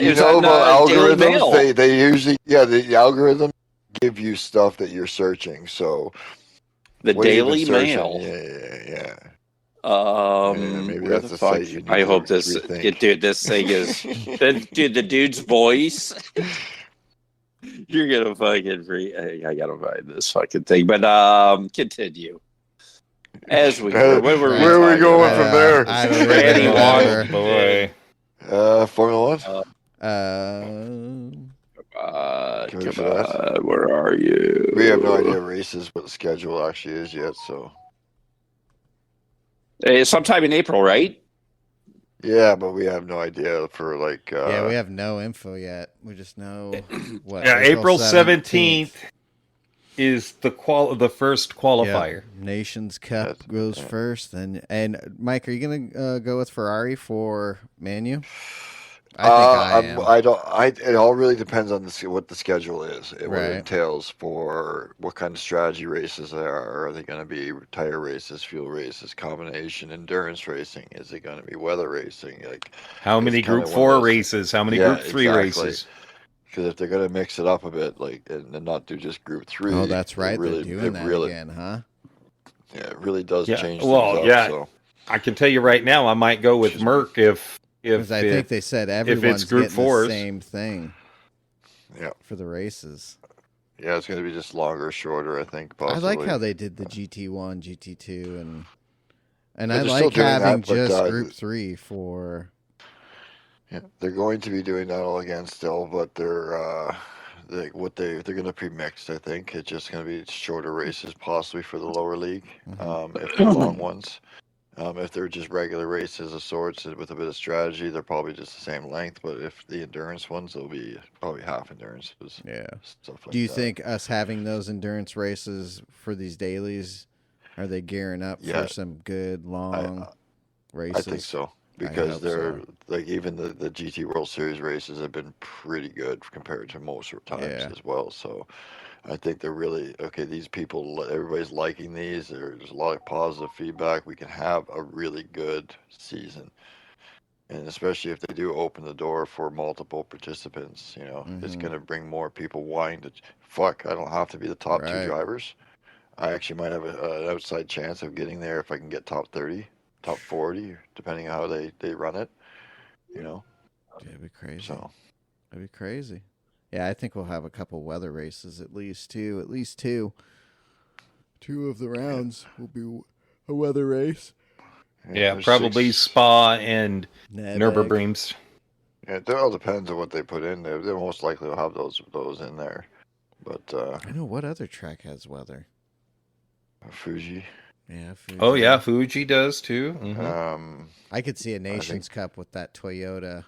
you know about algorithms? They usually the algorithm give you stuff that you're searching. So the Daily Mail. Yeah. Maybe that's the site you need. I hope this, dude. This thing is, the dude's voice. You're gonna fucking free. I gotta find this fucking thing, but continue. As we were, where are we going from there? Randy Walker, boy. Formula 1. Where are you? We have no idea races what the schedule actually is yet. So. Sometime in April, right? Yeah, but we have no idea for like. Yeah, we have no info yet. We just know what. Yeah, April 17th is the first qualifier. Yep. Nations Cup goes first, and Mike, are you gonna go with Ferrari for Manu? I think I am. I don't. It all really depends on what the schedule is, what it entails for what kind of strategy races there are. Are they going to be tire races, fuel races, combination, endurance racing? Is it going to be weather racing? Like how many Group 4 races? How many Group 3 races? Because if they're going to mix it up a bit, like and not do just Group 3. Oh, that's right. They're doing that again, huh? Yeah, it really does change. Well, things up, so. I can tell you right now, I might go with Merck if I think they said everyone's Group getting 4s. the same thing. Yeah, for the races. Yeah, it's going to be just longer, shorter. I think. Possibly. I like how they did the GT1, GT2, and I like having just Group 3 for. Yeah, they're going to be doing that all again still, but they're going to pre-mix. I think it's just going to be shorter races, possibly for the lower league, if they're long ones. If they're just regular races of sorts with a bit of strategy, they're probably just the same length. But if the endurance ones, they'll be probably half endurance. Yeah. Stuff like Do you that. think us having those endurance races for these dailies, are they gearing up for some good long races? I think so. Because they're like even the GT World Series races have been pretty good compared to most times as well. So I think they're really these people, everybody's liking these. There's a lot of positive feedback. We can have a really good season, and especially if they do open the door for multiple participants, it's going to bring more people wanting to. Fuck, I don't have to be the top 2 drivers. I actually might have an outside chance of getting there if I can get top 30. Top 40, depending on how they run it, Yeah, it'd be crazy. It'd be crazy. Yeah, I think we'll have a couple weather races, at least two. At least two. 2 of the rounds will be a weather race. Yeah, probably Spa and Nürburgring. Yeah, it all depends on what they put in there. They most likely will have those in there. But I know what other track has weather. Fuji. Yeah, Fuji. Oh yeah, Fuji does too. Mm-hmm. I could see a Nations Cup with that Toyota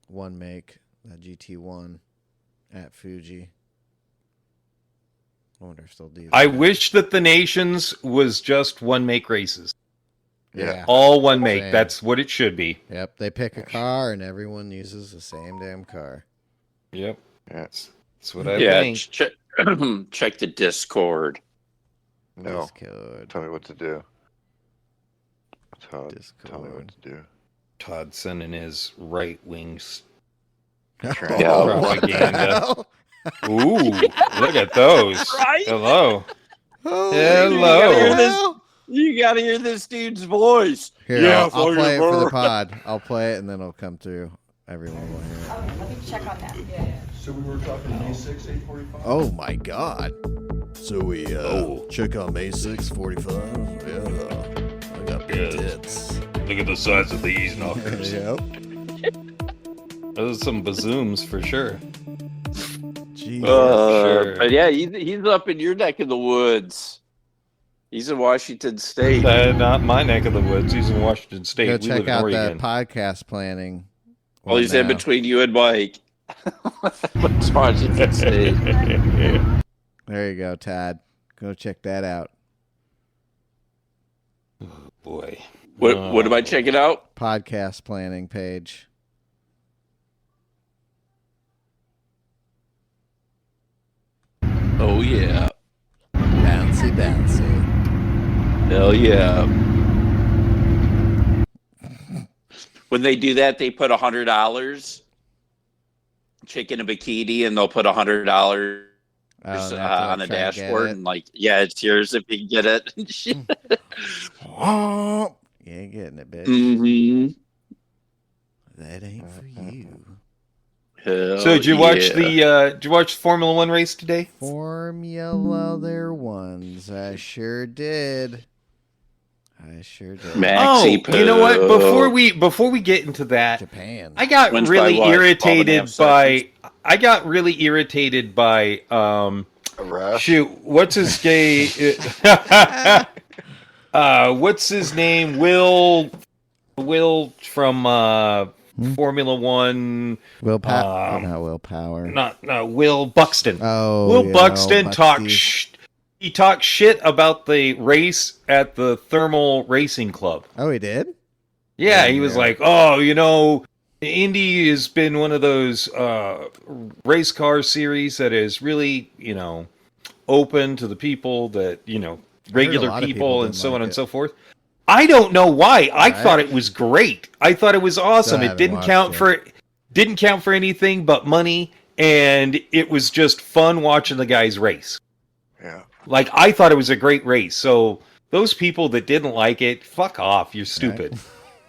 one make, that GT1 at Fuji. I wonder if they'll do that. I wish that the Nations was just one make races. Yeah. All one make. That's what it should be. Yep. They pick a car and everyone uses the same damn car. Yep. That's what I think. Check the Discord. No. Discord. Tell me what to do. Todd, tell me what to do. Todd sending his right wings. Propaganda. Ooh, look at those. Right? Hello. Hello. You gotta hear this dude's voice. Here, I'll play it for the pod. I'll play it and then it'll come through. Everyone will hear it. Let me check on that. Yeah. So we were talking May 6, 8:45? Oh my God. So we check on May 6th, 45. Yeah, I got big tits. Look at the size of these knockers. Yep. Those are some bazooms for sure. Jeez. Sure. But yeah, he's up in your neck of the woods. He's in Washington State. Not my neck of the woods. He's in Washington State. Go We check live in out Oregon. that podcast planning. Well, he's in between you and Mike. It's Washington State. There you go, Todd. Go check that out. Oh, boy. What am I checking out? Podcast planning page. Oh, yeah. Bouncy. Hell yeah. When they do that, they put $100 chick in a bikini, and they'll put $100 on the dashboard, and like, yeah, it's yours if you can get it. Oh, you ain't getting it, bitch. Mm-hmm. That ain't for you. Hell So did you watch did you watch the Formula One race today? Formula their ones. I sure did. Maxi you know what? Before we get into that, Japan. I got Wins really by what? irritated 12.5 by. I got really irritated by. Shoot, what's his gay? What's his name? Will from Formula One. Willpower. Not willpower. Not Will Buxton. Oh, Will yeah, Buxton Buxty. He talked shit about the race at the Thermal Racing Club. Oh, he did? Yeah, he was like, oh, Indy has been one of those race car series that is really, open to the people that, regular people and so on and so forth. I don't know why. I thought it was great. I thought it was awesome. It didn't count for anything but money, and it was just fun watching the guys race. Yeah. Like, I thought it was a great race. So those people that didn't like it, fuck off. You're stupid. Right.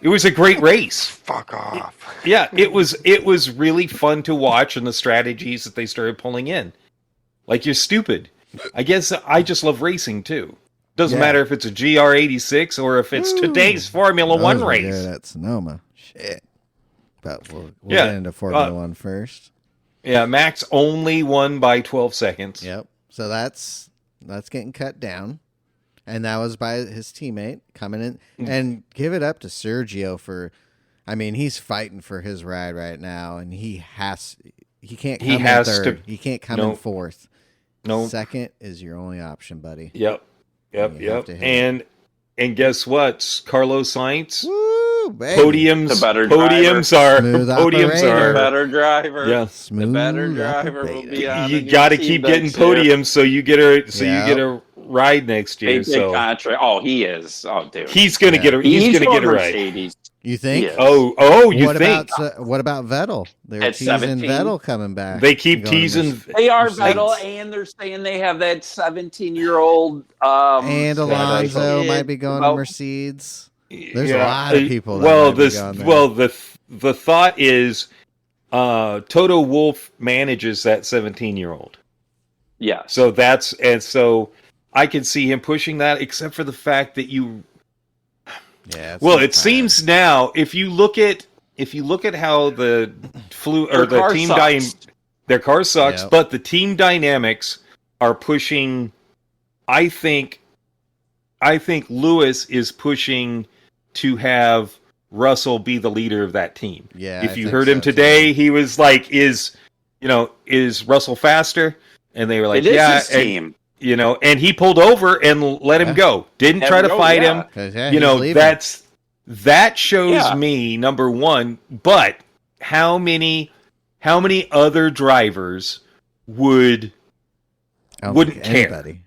It was a great race. Fuck off. It was really fun to watch, and the strategies that they started pulling in. Like, you're stupid. I guess I just love racing too. Doesn't matter if it's a GR86 or if it's today's Formula One race. Good at Sonoma. Shit. But we'll get into Formula One first. Yeah, Max only won by 12 seconds. Yep. So that's getting cut down. And that was by his teammate coming in. And give it up to Sergio for, he's fighting for his ride right now, and he can't come in third. He can't come in fourth. No. Second is your only option, buddy. Yep. And guess what? Carlos Sainz. Woo, baby. Podiums are the better driver. Yeah. The better driver will be on. You got to keep getting podiums so you get a ride next year. Oh, he is. Oh, dude. He's gonna get a ride. Mercedes. You think? Oh, you think? What about Vettel? They're teasing 17? Vettel coming back. They keep teasing. They are Vettel, and they're saying they have that 17-year-old. And Alonso might be going to Mercedes. There's a lot of people. The thought is, Toto Wolff manages that 17-year-old. Yeah. So I can see him pushing that, except for the fact that you. Yeah. It seems now if you look at how the their car sucks, but the team dynamics are pushing. I think Lewis is pushing to have Russell be the leader of that team. Yeah. If you heard him today, he was like, "Is Russell faster?" And they were like, "Yeah." His team. And he pulled over and let him go. Didn't try to fight him. That shows me, number one, but how many other drivers wouldn't care? Anybody.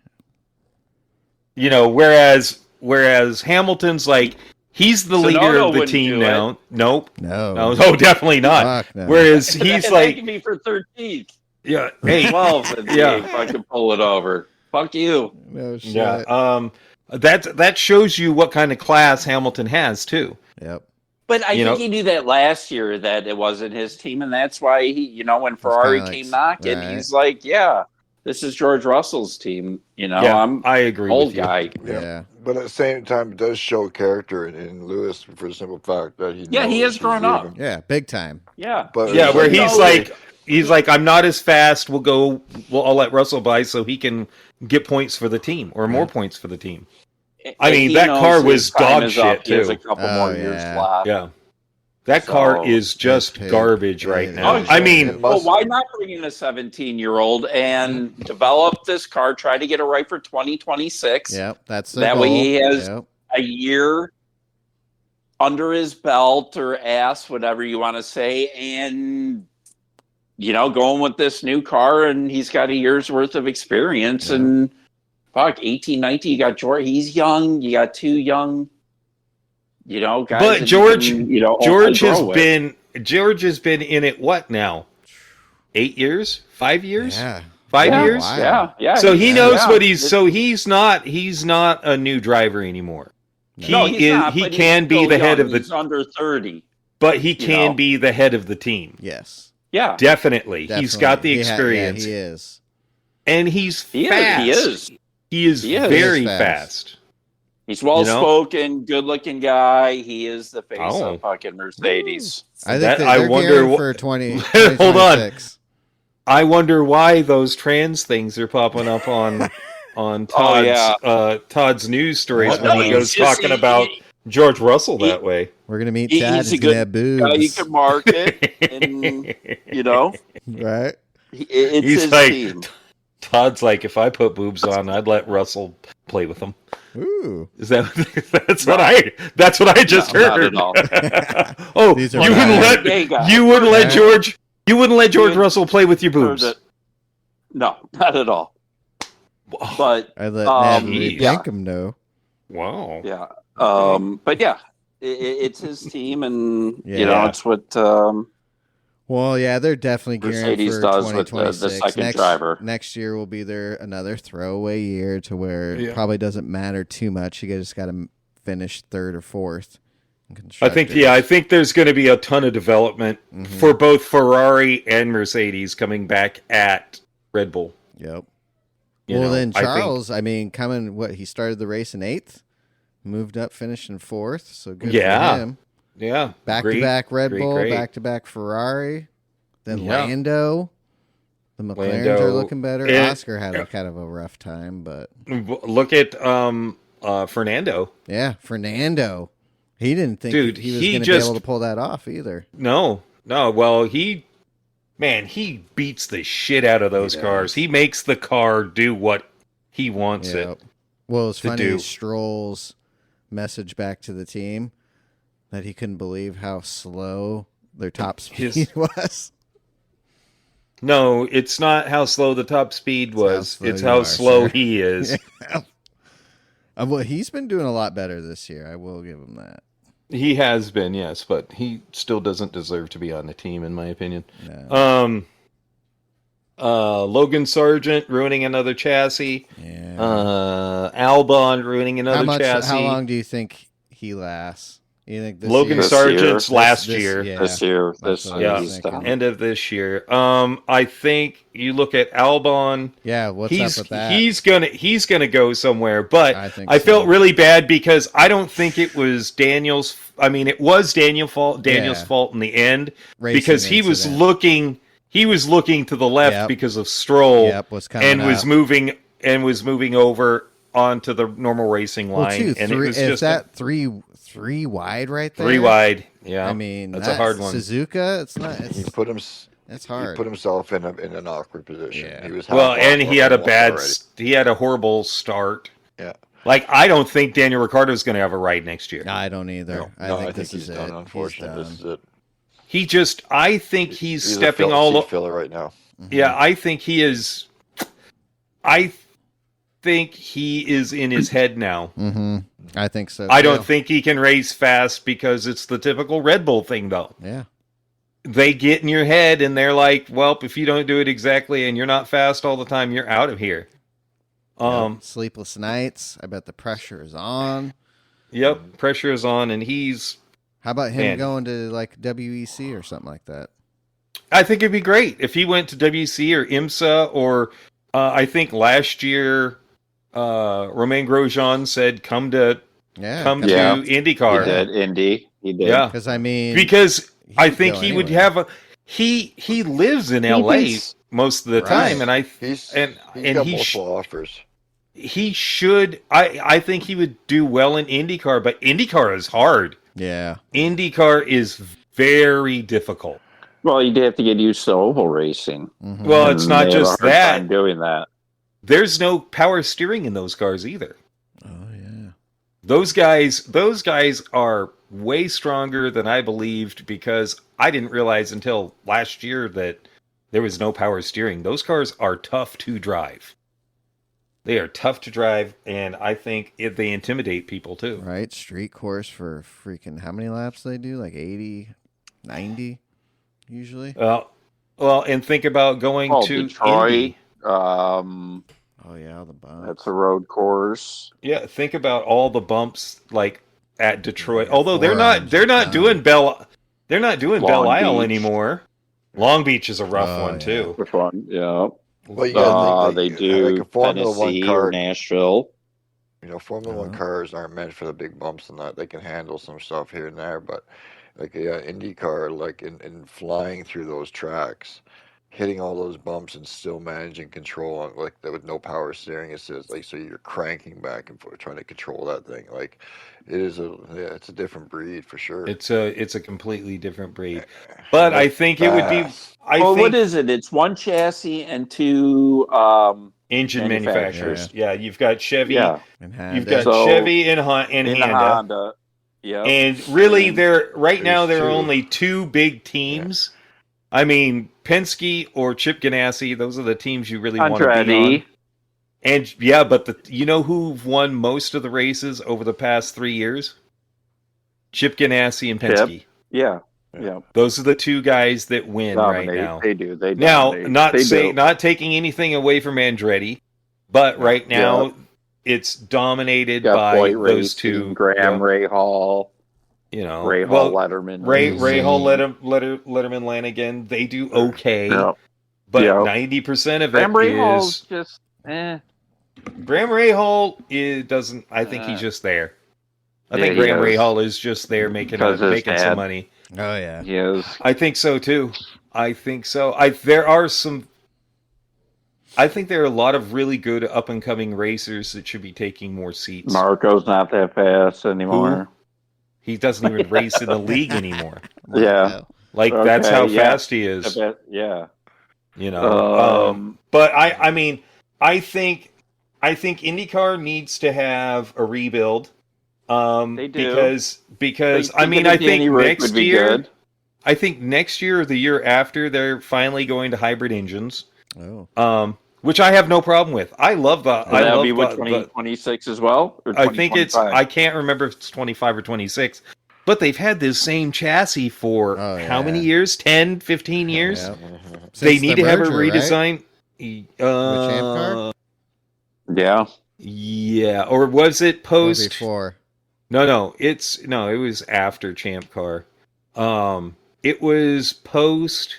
Whereas Hamilton's like, he's the leader of the team now. Nope. No, definitely not. Fuck no. Whereas he's like, can be for 13th. Yeah. Hey. 12. If I can pull it over. Fuck you. No shit. Yeah. That shows you what kind of class Hamilton has too. Yep. But I think he knew that last year that it wasn't his team, and that's why he, when Ferrari came knocking, he's like, this this is George Russell's team. I agree. Old with you. guy. Yeah. But at the same time, it does show character in Lewis for the simple fact that he knows he has grown up. Yeah, big time. Yeah, But where he's like, I'm not as fast. I'll let Russell by so he can get points for the team or more points for the team. I mean, that car was dog shit too. He has a couple more years left. Yeah. That car is just garbage right now. I mean, why not bring in a 17-year-old and develop this car, try to get it right for 2026? Yep, that's that goal. Way he has a year under his belt or ass, whatever you want to say, and going with this new car, and he's got a year's worth of experience. And 18, 19, you got George. He's young. You got two young. Guys. But George has been in it what now? 8 years? 5 years? Yeah. 5 years? Wow. Yeah. So he knows what he's. So he's not a new driver anymore. No, he's not, he can be the head of the. He's under 30, but he can be the head of the team. Yes. Yeah. Definitely. He's got the experience. He is. And he's fast. He is very fast. He's well-spoken, good-looking guy. He is the face of fucking Mercedes. I think I wonder for 2026. Hold on. I wonder why those trans things are popping up on Todd's news stories when he goes talking about George Russell that way. We're gonna meet Chad. He's gonna have boobs. He can market, and right. It's he's his like, team. Todd's like, if I put boobs on, I'd let Russell play with them. Ooh, is that's what I just heard? Not at all. Oh, you wouldn't let George Russell play with your boobs? No, not at all. But I let Natalie Bankham know. Wow. Yeah. But yeah, it's his team, and it's what. Well, yeah, they're definitely gearing Mercedes for does 2026. with the second driver. Next year will be another throwaway year to where it probably doesn't matter too much. You just got to finish third or fourth. I think there's going to be a ton of development for both Ferrari and Mercedes coming back at Red Bull. Yep. Then Charles, he started the race in 8th, moved up, finished in 4th, so good for him. Yeah. Back-to-back Red Bull, back-to-back Ferrari, then Lando. The McLarens are looking better. Oscar had a kind of a rough time, but... Look at Fernando. Yeah, Fernando. He didn't think he was going to be able to pull that off either. No. Well, he beats the shit out of those cars. He makes the car do what he wants it. Well, it's funny, Stroll's message back to the team that he couldn't believe how slow their top speed was. No, it's not how slow the top speed was. It's how slow he is. Well, he's been doing a lot better this year. I will give him that. He has been, yes, but he still doesn't deserve to be on the team, in my opinion. No. Logan Sargent ruining another chassis. Yeah. Albon ruining another chassis. How long do you think he lasts? You think Logan Sargent's last year. This year. End of this year. I think you look at Albon. Yeah, what's up with that? He's gonna go somewhere, but I felt really bad because I don't think it was Daniel's. I mean, it was Daniel's fault in the end because he was looking to the left because of Stroll was moving over onto the normal racing line, and it was just that three wide right there. 3 wide, yeah. I mean, that's a hard one. Suzuka, it's not. It's hard. He put himself in an awkward position. Yeah. He was and he had a horrible start. Yeah. Like, I don't think Daniel Ricciardo's going to have a ride next year. No, I don't either. I think this is done. Unfortunately, this is it. I think he's stepping all over. Filler right now. Mm-hmm. Yeah, I think he is. I think he is in his head now. Mm-hmm. I think so. I don't think he can race fast because it's the typical Red Bull thing, though. Yeah. They get in your head and they're like, well, if you don't do it exactly and you're not fast all the time, you're out of here. Sleepless nights. I bet the pressure is on. Yep, pressure is on, and he's... How about him going to, like, WEC or something like that? I think it'd be great if he went to WEC or IMSA or I think last year, Romain Grosjean said, "Come to IndyCar." He did Indy. He did. Yeah, because I mean, because I think go he would anywhere. have a he lives in LA most of the time, and He's and got he multiple offers. he should. I think he would do well in IndyCar, but IndyCar is hard. Yeah. IndyCar is very difficult. Well, you'd have to get used to oval racing. Mm-hmm. Well, it's not just Time that. doing that. There's no power steering in those cars either. Oh yeah. Those guys are way stronger than I believed, because I didn't realize until last year that there was no power steering. Those cars are tough to drive. They are tough to drive, and I think they intimidate people too. Right, street course for freaking how many laps they do? Like 80, 90 usually. Well, and think about going to Detroit. Indy. Oh yeah, the bumps. That's a road course. Yeah, think about all the bumps like at Detroit. Yeah, Although they're not doing Belle Isle anymore. Long Beach is a rough one too. Which one? Yeah. Well, you gotta They think do like a Formula Tennessee One car. or Nashville. You know, Formula One cars aren't meant for the big bumps and that. They can handle some stuff here and there, but like a Indy car, like in flying through those tracks, hitting all those bumps and still managing control on like that with no power steering assist, like so you're cranking back and forth trying to control that thing. Like it's a different breed for sure. It's a completely different breed. But I think it would be. What is it? It's one chassis and two engine manufacturers. Yeah, you've got Chevy. Yeah. You've got Chevy and Honda. Yeah. And really, there are only two big teams. I mean, Penske or Chip Ganassi. Those are the teams you really want to be on. And yeah, but you know who've won most of the races over the past 3 years? Chip Ganassi and Penske. Yeah. Yeah. Those are the two guys that win right now. They do. They now dominate. not taking anything away from Andretti, but right now it's dominated by those two. Graham, Ray Hall. You know, Ray Hall, Letterman. Ray Hall, Letterman, Lanigan. They do okay, but 90% of it Ray is Hall's just Graham Rahal doesn't. I think he's just there. I think Graham Rahal is just there making some money. Oh yeah, he is. I think so too. I think so. I think there are a lot of really good up and coming racers that should be taking more seats. Marco's not that fast anymore. Who? He doesn't even race in the league anymore. Yeah, that's how fast he is. Yeah, you know. But I mean, I think IndyCar needs to have a rebuild. They do because I mean I think next year or the year after they're finally going to hybrid engines. Oh. Which I have no problem with. I love the. That'll be with 2026 as well. Or I think it's. I can't remember if it's 25 or 26. But they've had this same chassis for how many years? 10, 15 years. Yeah. They need to have a redesign. Right? Yeah. Yeah. Or was it post? Or before. No. It was after Champ Car. It was post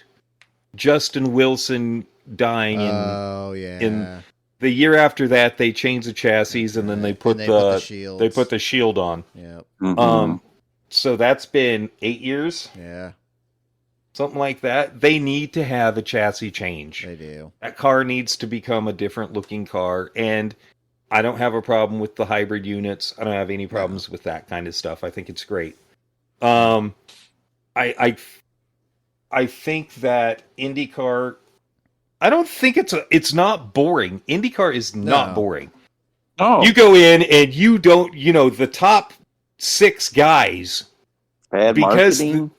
Justin Wilson dying in the year after that. They changed the chassis and then they put the shield on. Yeah. Mm-hmm. So that's been 8 years. Yeah. Something like that. They need to have a chassis change. They do. That car needs to become a different looking car, and I don't have a problem with the hybrid units. I don't have any problems with that kind of stuff. I think it's great. I think that IndyCar. I don't think it's not boring. IndyCar is not boring. Oh, you go in and you don't. You know the top 6 guys. Bad marketing.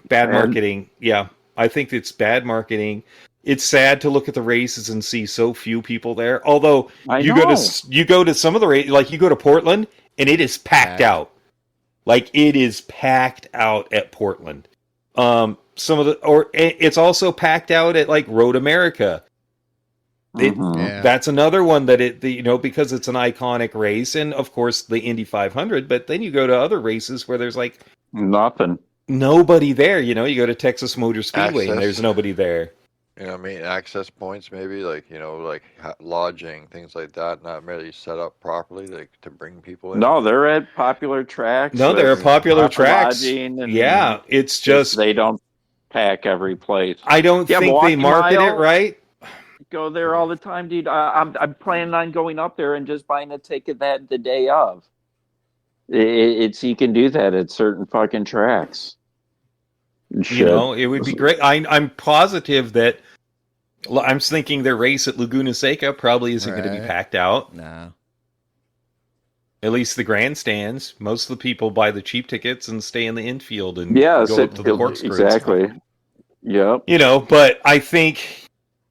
Bad marketing. Yeah, I think it's bad marketing. It's sad to look at the races and see so few people there. Although you go to some of the races, like you go to Portland, and it is packed out. Like it is packed out at Portland. It's also packed out at like Road America. That's another one that because it's an iconic race, and of course the Indy 500. But then you go to other races where there's like nobody there. You go to Texas Motor Speedway and there's nobody there. You know what I mean? Access points, maybe like like lodging, things like that, not really set up properly to bring people in. No, they're at popular tracks. No, there are popular Proper tracks. lodging, and Yeah, it's just they don't pack every place. I don't think Milwaukee they market it Mile, right. Go there all the time, dude. I'm planning on going up there and just buying a ticket that the day of. It's you can do that at certain fucking tracks. You know, it would be great. I'm positive that I'm thinking their race at Laguna Seca probably isn't going to be packed out. No. At least the grandstands. Most of the people buy the cheap tickets and stay in the infield and go up to the corkscrew. Exactly. Yep. You know, but I think,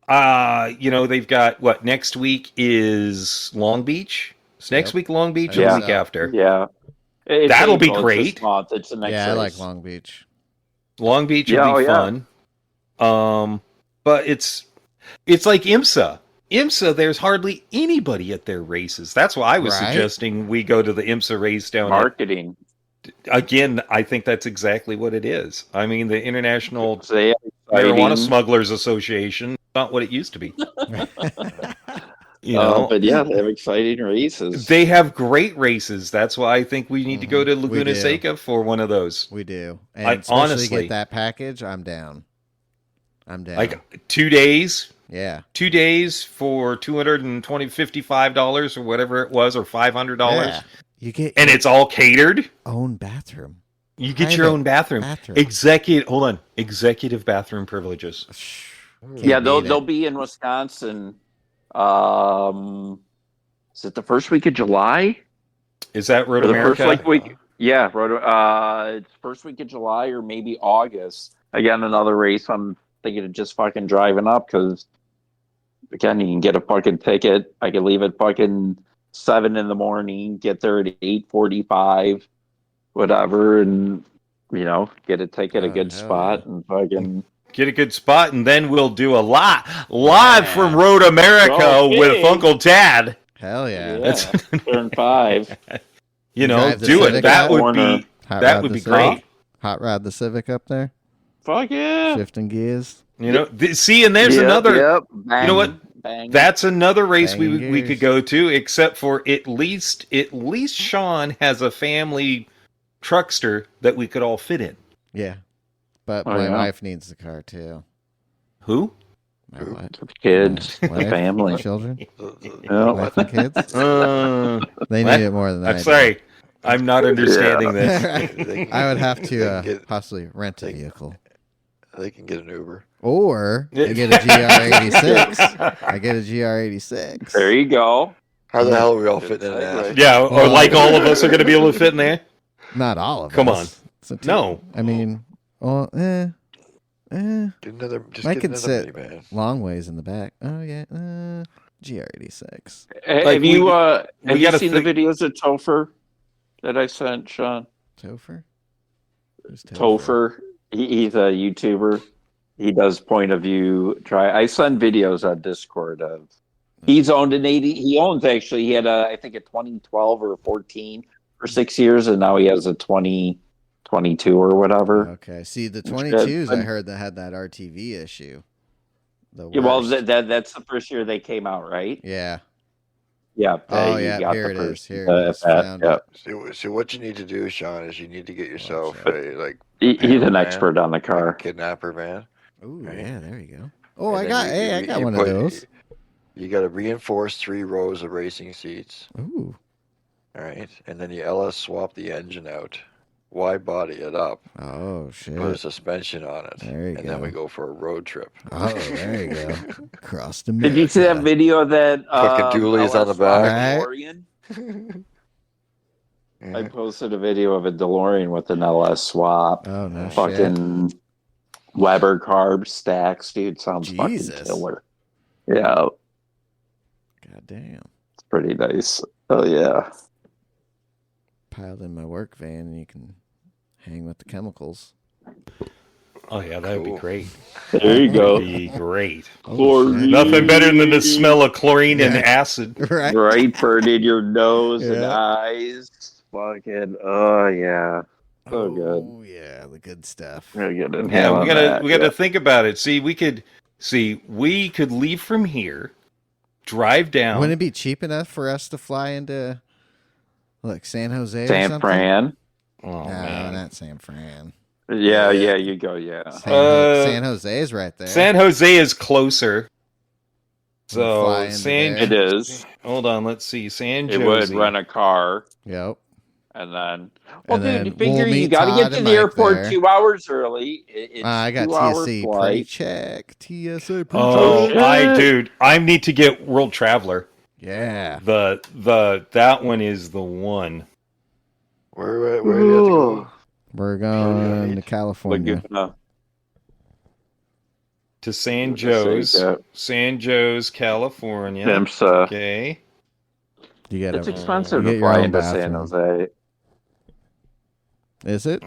they've got what next week is Long Beach. It's next week Long Beach, or the week after. Yeah, that'll be great. It's the next race. I like Long Beach. Long Beach will be fun. But it's like IMSA. IMSA, there's hardly anybody at their races. That's why I was suggesting we go to the IMSA race down marketing. Again, I think that's exactly what it is. I mean, the International Marijuana Smugglers Association, not what it used to be. But yeah, they have exciting races. They have great races. That's why I think we need to go to Laguna Seca for one of those. We do. And honestly, get that package, I'm down. Like 2 days. Yeah. 2 days for $255 or whatever it was, or $500. Yeah. You get and it's all catered. Own bathroom. You get your own bathroom. Executive bathroom privileges. They'll be in Wisconsin. Is it the first week of July? Is that Road America? First week? Yeah, it's first week of July or maybe August. Again, another race. I'm thinking of just fucking driving up because, again, you can get a fucking ticket. I can leave at fucking 7 a.m, get there at 8:45, whatever, and get a ticket, a good spot, and fucking get a good spot, and then we'll do a live from Road America with Uncle Tad. Hell yeah! That's turn 5. Do it. That would be great. Hot rod the Civic up there. Fuck yeah! Shifting gears. See, and there's another. Bang, you know what? Bang. That's another race we could go to. Except for at least Sean has a family truckster that we could all fit in. Yeah, but my wife needs the car too. Who? My wife. Kids, family, children, wife and kids. They need it more than that. I'm sorry, I'm not understanding this. I would have to possibly rent a vehicle. They can get an Uber. Or I get a GR86. I get a GR86. There you go. How the hell are we all fitting in that? Yeah, or like all of us are going to be able to fit in there? Not all of us. Come on. No. I mean, I Get could sit minivan. long ways in the back. Oh, yeah. GR86. Have you seen the videos of Topher that I sent, Sean? Topher? Who's Topher. He's a YouTuber. He does point of view. I send videos on Discord of. He's owned an 80. He owns actually. He had I think a 2012 or 14 for 6 years, and now he has a 2022 or whatever. Okay. See, the 22s I heard that had that RTV issue. Well, that's the first year they came out, right? Yeah. Yeah. Here it is. Here it is. Found it. So what you need to do, Sean, is you need to get yourself he's an expert on the car. Kidnapper van. Ooh, yeah, there you go. Oh, I got one of those. You got to reinforce 3 rows of racing seats. Ooh. All right, and then you LS swap the engine out. Wide body it up. Oh shit! Put a suspension on it. There you go. And then we go for a road trip. Oh, there you go. Across the. Did you see that video that fucking dualies on the back? I posted a video of a DeLorean with an LS swap. Oh no! Fucking shit. Weber carb stacks, dude. Sounds fucking killer. Yeah. God damn. It's pretty nice. Oh yeah. Piled in my work van, and you can hang with the chemicals. Oh yeah, that would be great. There you go. That'd be great. Chlorine. Nothing better than the smell of chlorine and acid. Right, burning your nose and eyes. Fucking. Oh yeah. So good. Oh yeah, the good stuff. Really good. Yeah, we gotta think about it. See, we could See, we could leave from here, drive down. Wouldn't it be cheap enough for us to fly into like San Jose or San something? Fran. Oh, No, man. not San Fran. Yeah, you go, yeah. San Jose is right there. San Jose is closer. Fly So into there. It is. Hold on, let's see. San It Jose. would rent a car. Yep. And then, And dude, then you figure we'll you meet got to Todd get to and the Mike airport there. 2 hours early. It's I got 2-hour TSA flight. pre-check. TSA pre-check. Oh, shit. I need to get World Traveler. Yeah. That one is the one. Where do you have to go? We're going to California. To San Jose, California. PIMSA. Okay. You get It's expensive you to get your fly own into San bathroom. Jose. Is it?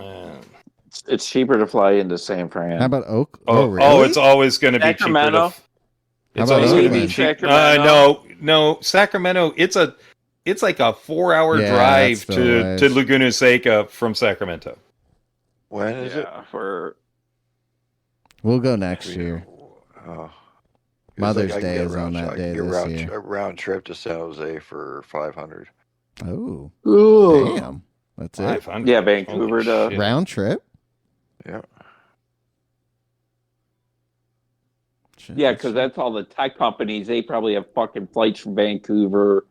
It's cheaper to fly into San Fran. How about Oak? Oh, really? it's always going to be cheaper. Sacramento? It's How about always going to be Oakland? cheap. Sacramento? No, Sacramento. It's like a 4-hour Yeah, drive that's still to Laguna Seca from Sacramento. When is it? We'll go next year. Oh. Mother's I can Day get is on that day a this year. A round trip to San Jose for $500. Oh, Ooh. damn. That's it. 500. Yeah, Vancouver to- Holy shit. Round trip? Yeah. Shit, Yeah, because that's all the tech companies. They probably have fucking flights from Vancouver,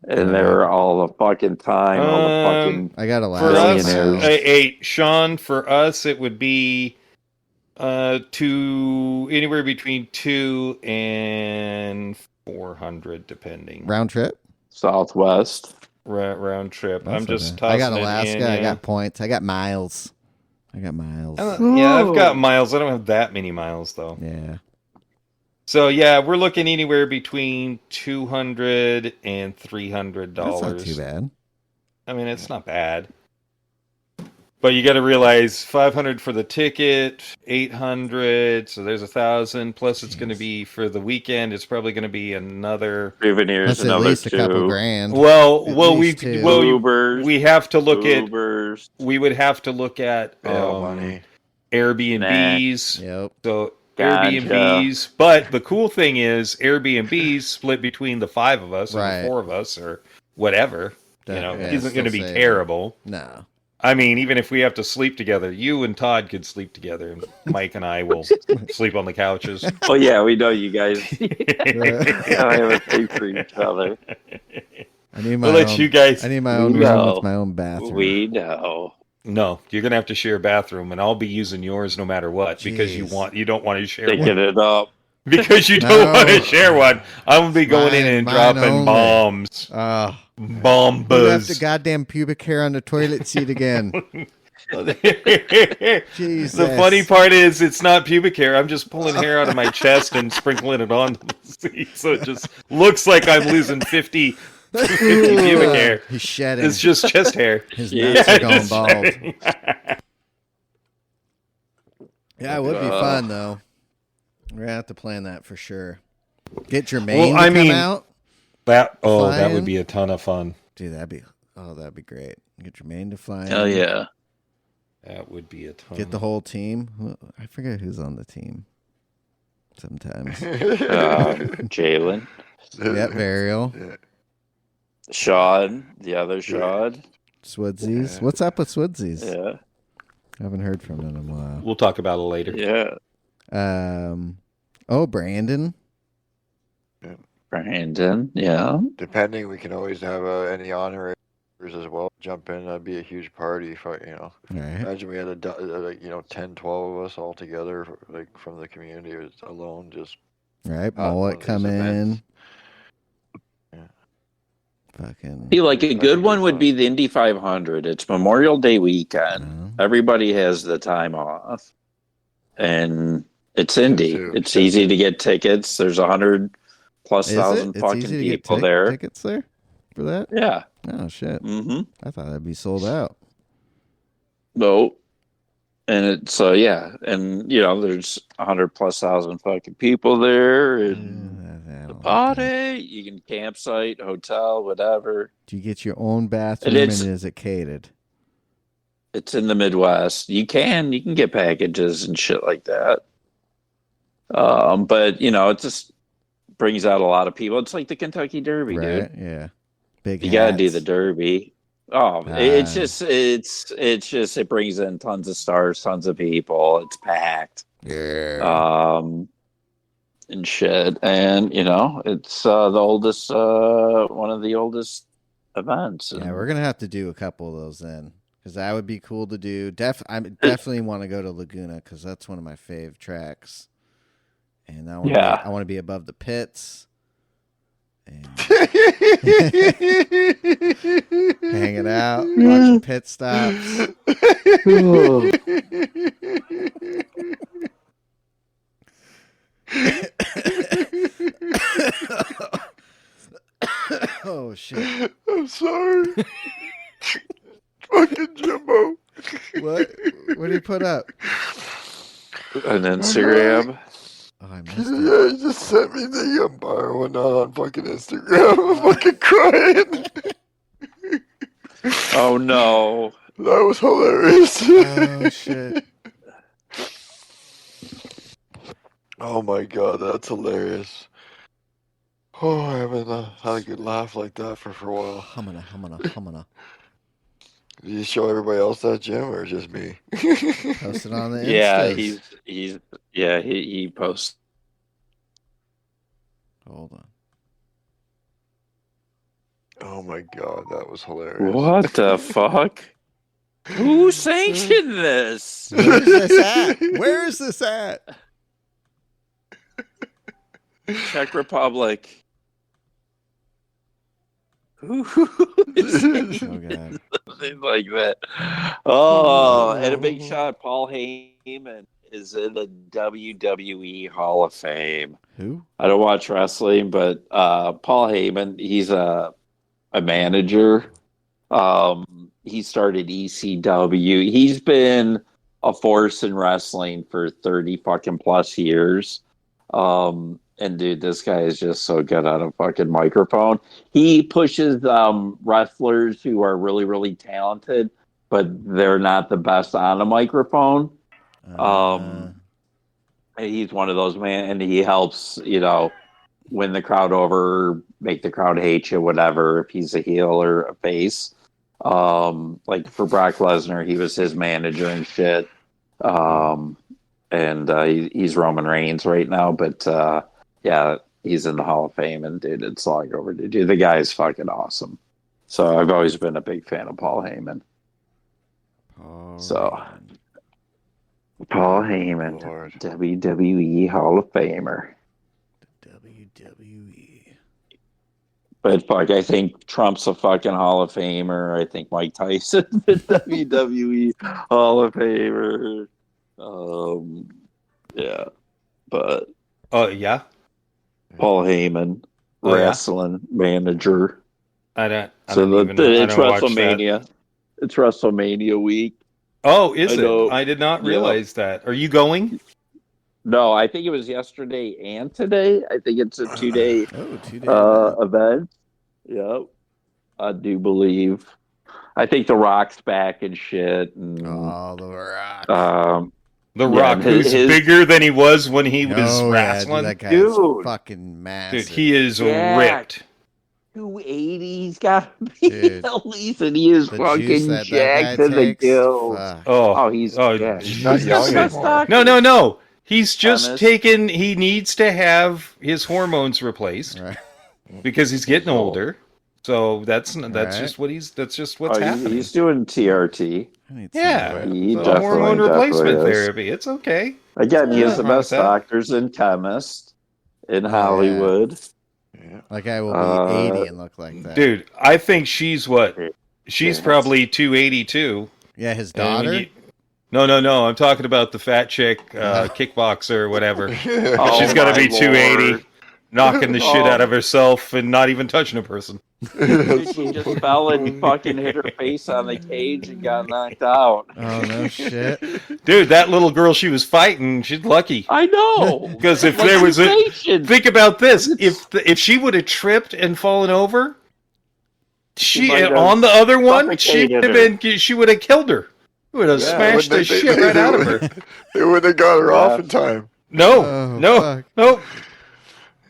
and they're all the fucking time. All the fucking. I got a For last us, one now. hey, Sean, for us, it would be anywhere between 2 and 400, depending. Round trip? Southwest round trip. That's I'm just okay. I got tossing it Alaska. in, I got points. I got miles. Yeah, I've got miles. I don't have that many miles though. Yeah. So yeah, we're looking anywhere between $200 and $300. That's not too bad. I mean, it's not bad. But you got to realize $500 for the ticket, $800, so there's $1,000. Plus, it's going to be for the weekend. It's probably going to be another. That's at least a couple grand. Well, we have to look Ubers. at. We would have to look at money. Airbnbs. Yep. So Gotcha. Airbnbs. But the cool thing is Airbnbs split between the 5 of us or the 4 of us or whatever. Isn't going to be terrible. No. I mean, even if we have to sleep together, you and Todd could sleep together, and Mike and I will sleep on the couches. Oh yeah, we know you guys. I have a pay for each other. I need my We'll let you guys. I need my own room with my own bathroom. We know. No, you're gonna have to share a bathroom, and I'll be using yours no matter what because you don't want to share. Picking it up. Because you don't want to share one. I'm gonna be going in and dropping bombs. Bomb buzz. You have the goddamn pubic hair on the toilet seat again. Jesus. The funny part is it's not pubic hair. I'm just pulling hair out of my chest and sprinkling it on the seat, so it just looks like I'm losing 50 pubic hair. He's shedding. It's just chest hair. His nuts are going bald. Yeah, it would be fun though. We're gonna have to plan that for sure. Get Jermaine to come out. That would be a ton of fun. Dude, that'd be great. Get Jermaine to fly in. Hell yeah. That would be a ton. Get the whole team. I forget who's on the team. Sometimes. Jalen. Yep, Varial. Sean. The other Sean. Swoodzies. Yeah. What's up with Swoodzies? Yeah. I haven't heard from him in a while. We'll talk about it later. Yeah. Brandon. Brandon, yeah. Depending, we can always have any honoraries as well. Jump in, that'd be a huge party. Right. Imagine we had 10, 12 of us all together, like from the community alone, just right. Mullet come in. Yeah. Fucking. Be like a good one would be the Indy 500. It's Memorial Day weekend. Everybody has the time off, and it's Indy. It's easy to get tickets. There's 100+ thousand fucking people there. Tickets there for that? Yeah. Oh shit. Mm-hmm. I thought that'd be sold out. No. And it's and there's 100+ thousand fucking people there, and the party. You can campsite, hotel, whatever. Do you get your own bathroom, and is it catered? It's in the Midwest. You can get packages and shit like that. But it just brings out a lot of people. It's like the Kentucky Derby, Right? dude. Yeah. Big You got to do hats. the Derby. Oh, it brings in tons of stars, tons of people. It's packed. Yeah. And shit. And it's the oldest, one of the oldest events. Yeah, we're gonna have to do a couple of those then, because that would be cool to do. I definitely want to go to Laguna because that's one of my fave tracks, and I want to be above the pits, and hanging out, watching pit stops. Oh shit! I'm sorry. Fucking Jimbo. What? What did he put up? An Instagram. Oh, I missed it. Yeah, he just sent me the umpire one on fucking Instagram. I'm fucking crying. Oh no. That was hilarious. Oh shit! Oh my god, that's hilarious. Oh, I haven't had a good laugh like that for a while. Humana. Did you show everybody else that, Jim, or just me? Post it on the Yeah, Instas. he posts. Hold on. Oh my god, that was hilarious. What the fuck? Who sanctioned this? Where's this at? Where is this at? Czech Republic. Who is God. something like that? Oh, and a big shot. Paul Heyman is in the WWE Hall of Fame. Who? I don't watch wrestling, but Paul Heyman, he's a manager. He started ECW. He's been a force in wrestling for 30 fucking plus years. And dude, this guy is just so good on a fucking microphone. He pushes wrestlers who are really, really talented, but they're not the best on a microphone. He's one of those, man, and he helps, win the crowd over, make the crowd hate you, whatever, if he's a heel or a face. Like for Brock Lesnar, he was his manager and shit. And he's Roman Reigns right now, but yeah, he's in the Hall of Fame, and dude, it's long overdue. Dude, the guy is fucking awesome. So I've always been a big fan of Paul Heyman. Paul Heyman, Lord. WWE Hall of Famer. WWE. But fuck, I think Trump's a fucking Hall of Famer. I think Mike Tyson's a WWE Hall of Famer. Yeah, but yeah. Paul Heyman, wrestling manager. It's WrestleMania. It's WrestleMania week. Oh, is it? I did not realize that. Are you going? No, I think it was yesterday and today. I think it's a 2-day event. Yep, I do believe. I think The Rock's back and shit. And, The Rock. The Rock, who's bigger than he was when he was wrestling. That guy's fucking massive. Dude, he is ripped. 280, he's got to be at least, and he is fucking jacked in the gills. He's not young anymore. No. He's just taken. He needs to have his hormones replaced because he's getting older. So that's just what what's happening. He's doing TRT. Hormone replacement therapy. It's okay. Again, he has the best doctors and chemists in Hollywood. Yeah. Like I will be 80 and look like that. Dude, I think she's what? She's probably 282. Yeah, his daughter? No. I'm talking about the fat chick, kickboxer or whatever. She's got to be 280, knocking the shit out of herself and not even touching a person. She just fell and fucking hit her face on the cage and got knocked out. Oh, no shit. Dude, that little girl she was fighting, she's lucky. I know. Because if there was think about this, if she would have tripped and fallen over, she on the other one, she would have killed her. Would have smashed the shit right out of her. They would have got her off in time. No.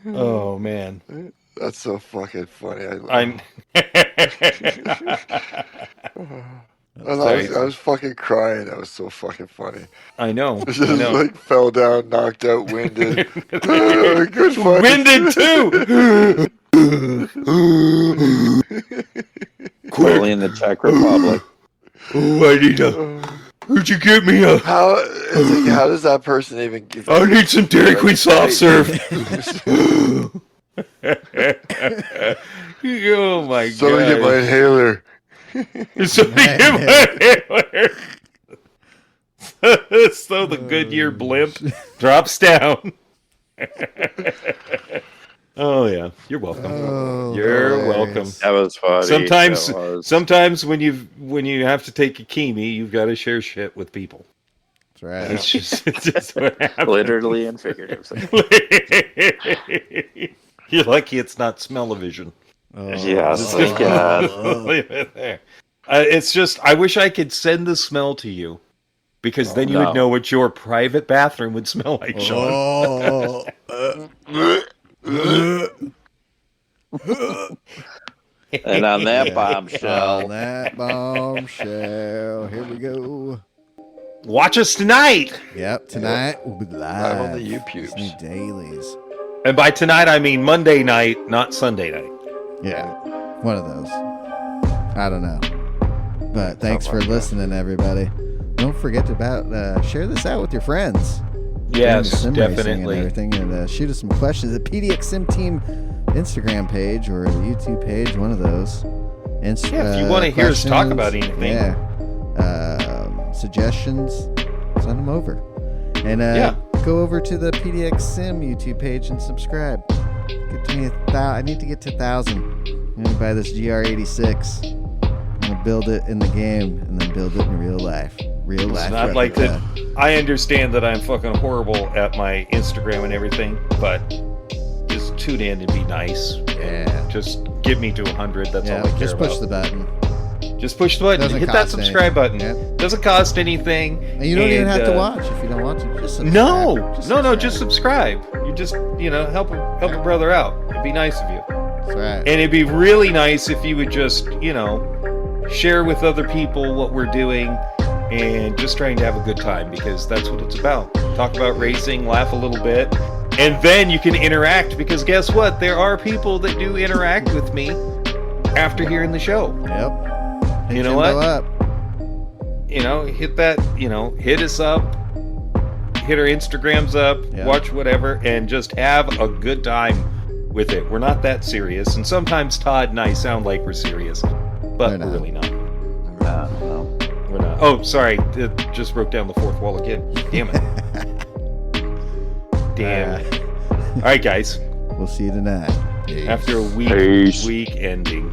Oh man, That's so fucking funny. I'm. I was fucking crying. That was so fucking funny. I know. Just like fell down, knocked out, winded. Good fight. Winded too. Clearly in the Czech Republic. Oh, I need a. Where'd you get me a? How does that person even give? I need some Dairy Queen soft serve. Oh my god! Somebody get my inhaler. Somebody get my inhaler. So the Goodyear blimp drops down. Oh yeah, you're welcome. You're welcome. That was funny. Sometimes when you have to take a Kimi, you've got to share shit with people. That's right. It's just what happens. Literally and figuratively. You're lucky it's not smell-o-vision. Yes, thank God. Leave it there. It's just, I wish I could send the smell to you, because then you would know what your private bathroom would smell like, Sean. And on that bombshell. Here we go. Watch us tonight. Yep, tonight we'll be live on the YouTubes. New dailies. And by tonight, I mean Monday night, not Sunday night. Yeah, one of those. I don't know. But thanks for listening, everybody. Don't forget to share this out with your friends. Yes, sim racing definitely. And everything, and shoot us some questions at PDX Sim Team Instagram page or the YouTube page, one of those. If you want to hear us talk about anything, suggestions, send them over. And go over to the PDX Sim YouTube page and subscribe. Get to me I need to get to 1,000. I'm gonna buy this GR86. I'm gonna build it in the game and then build it in real life. It's not like that. I understand that I'm fucking horrible at my Instagram and everything, but just tune in and be nice. Yeah. Just get me to 100. That's all I care about. Just push the button. Just push the button. Hit that subscribe button. Yeah. Doesn't cost anything. And you don't even have to watch if you don't want to. Just subscribe. No, just subscribe. You just, help a brother out. It'd be nice of you. That's right. And it'd be really nice if you would just, share with other people what we're doing and just trying to have a good time, because that's what it's about. Talk about racing, laugh a little bit, and then you can interact, because guess what? There are people that do interact with me after hearing the show. Yep. You know what? Hit that, hit us up, hit our Instagrams up, watch whatever, and just have a good time with it. We're not that serious, and sometimes Todd and I sound like we're serious, but we're really not. No. We're not. Oh, sorry. It just broke down the fourth wall again. Damn it. Damn it. All right, guys. We'll see you tonight. Peace. After a week ending.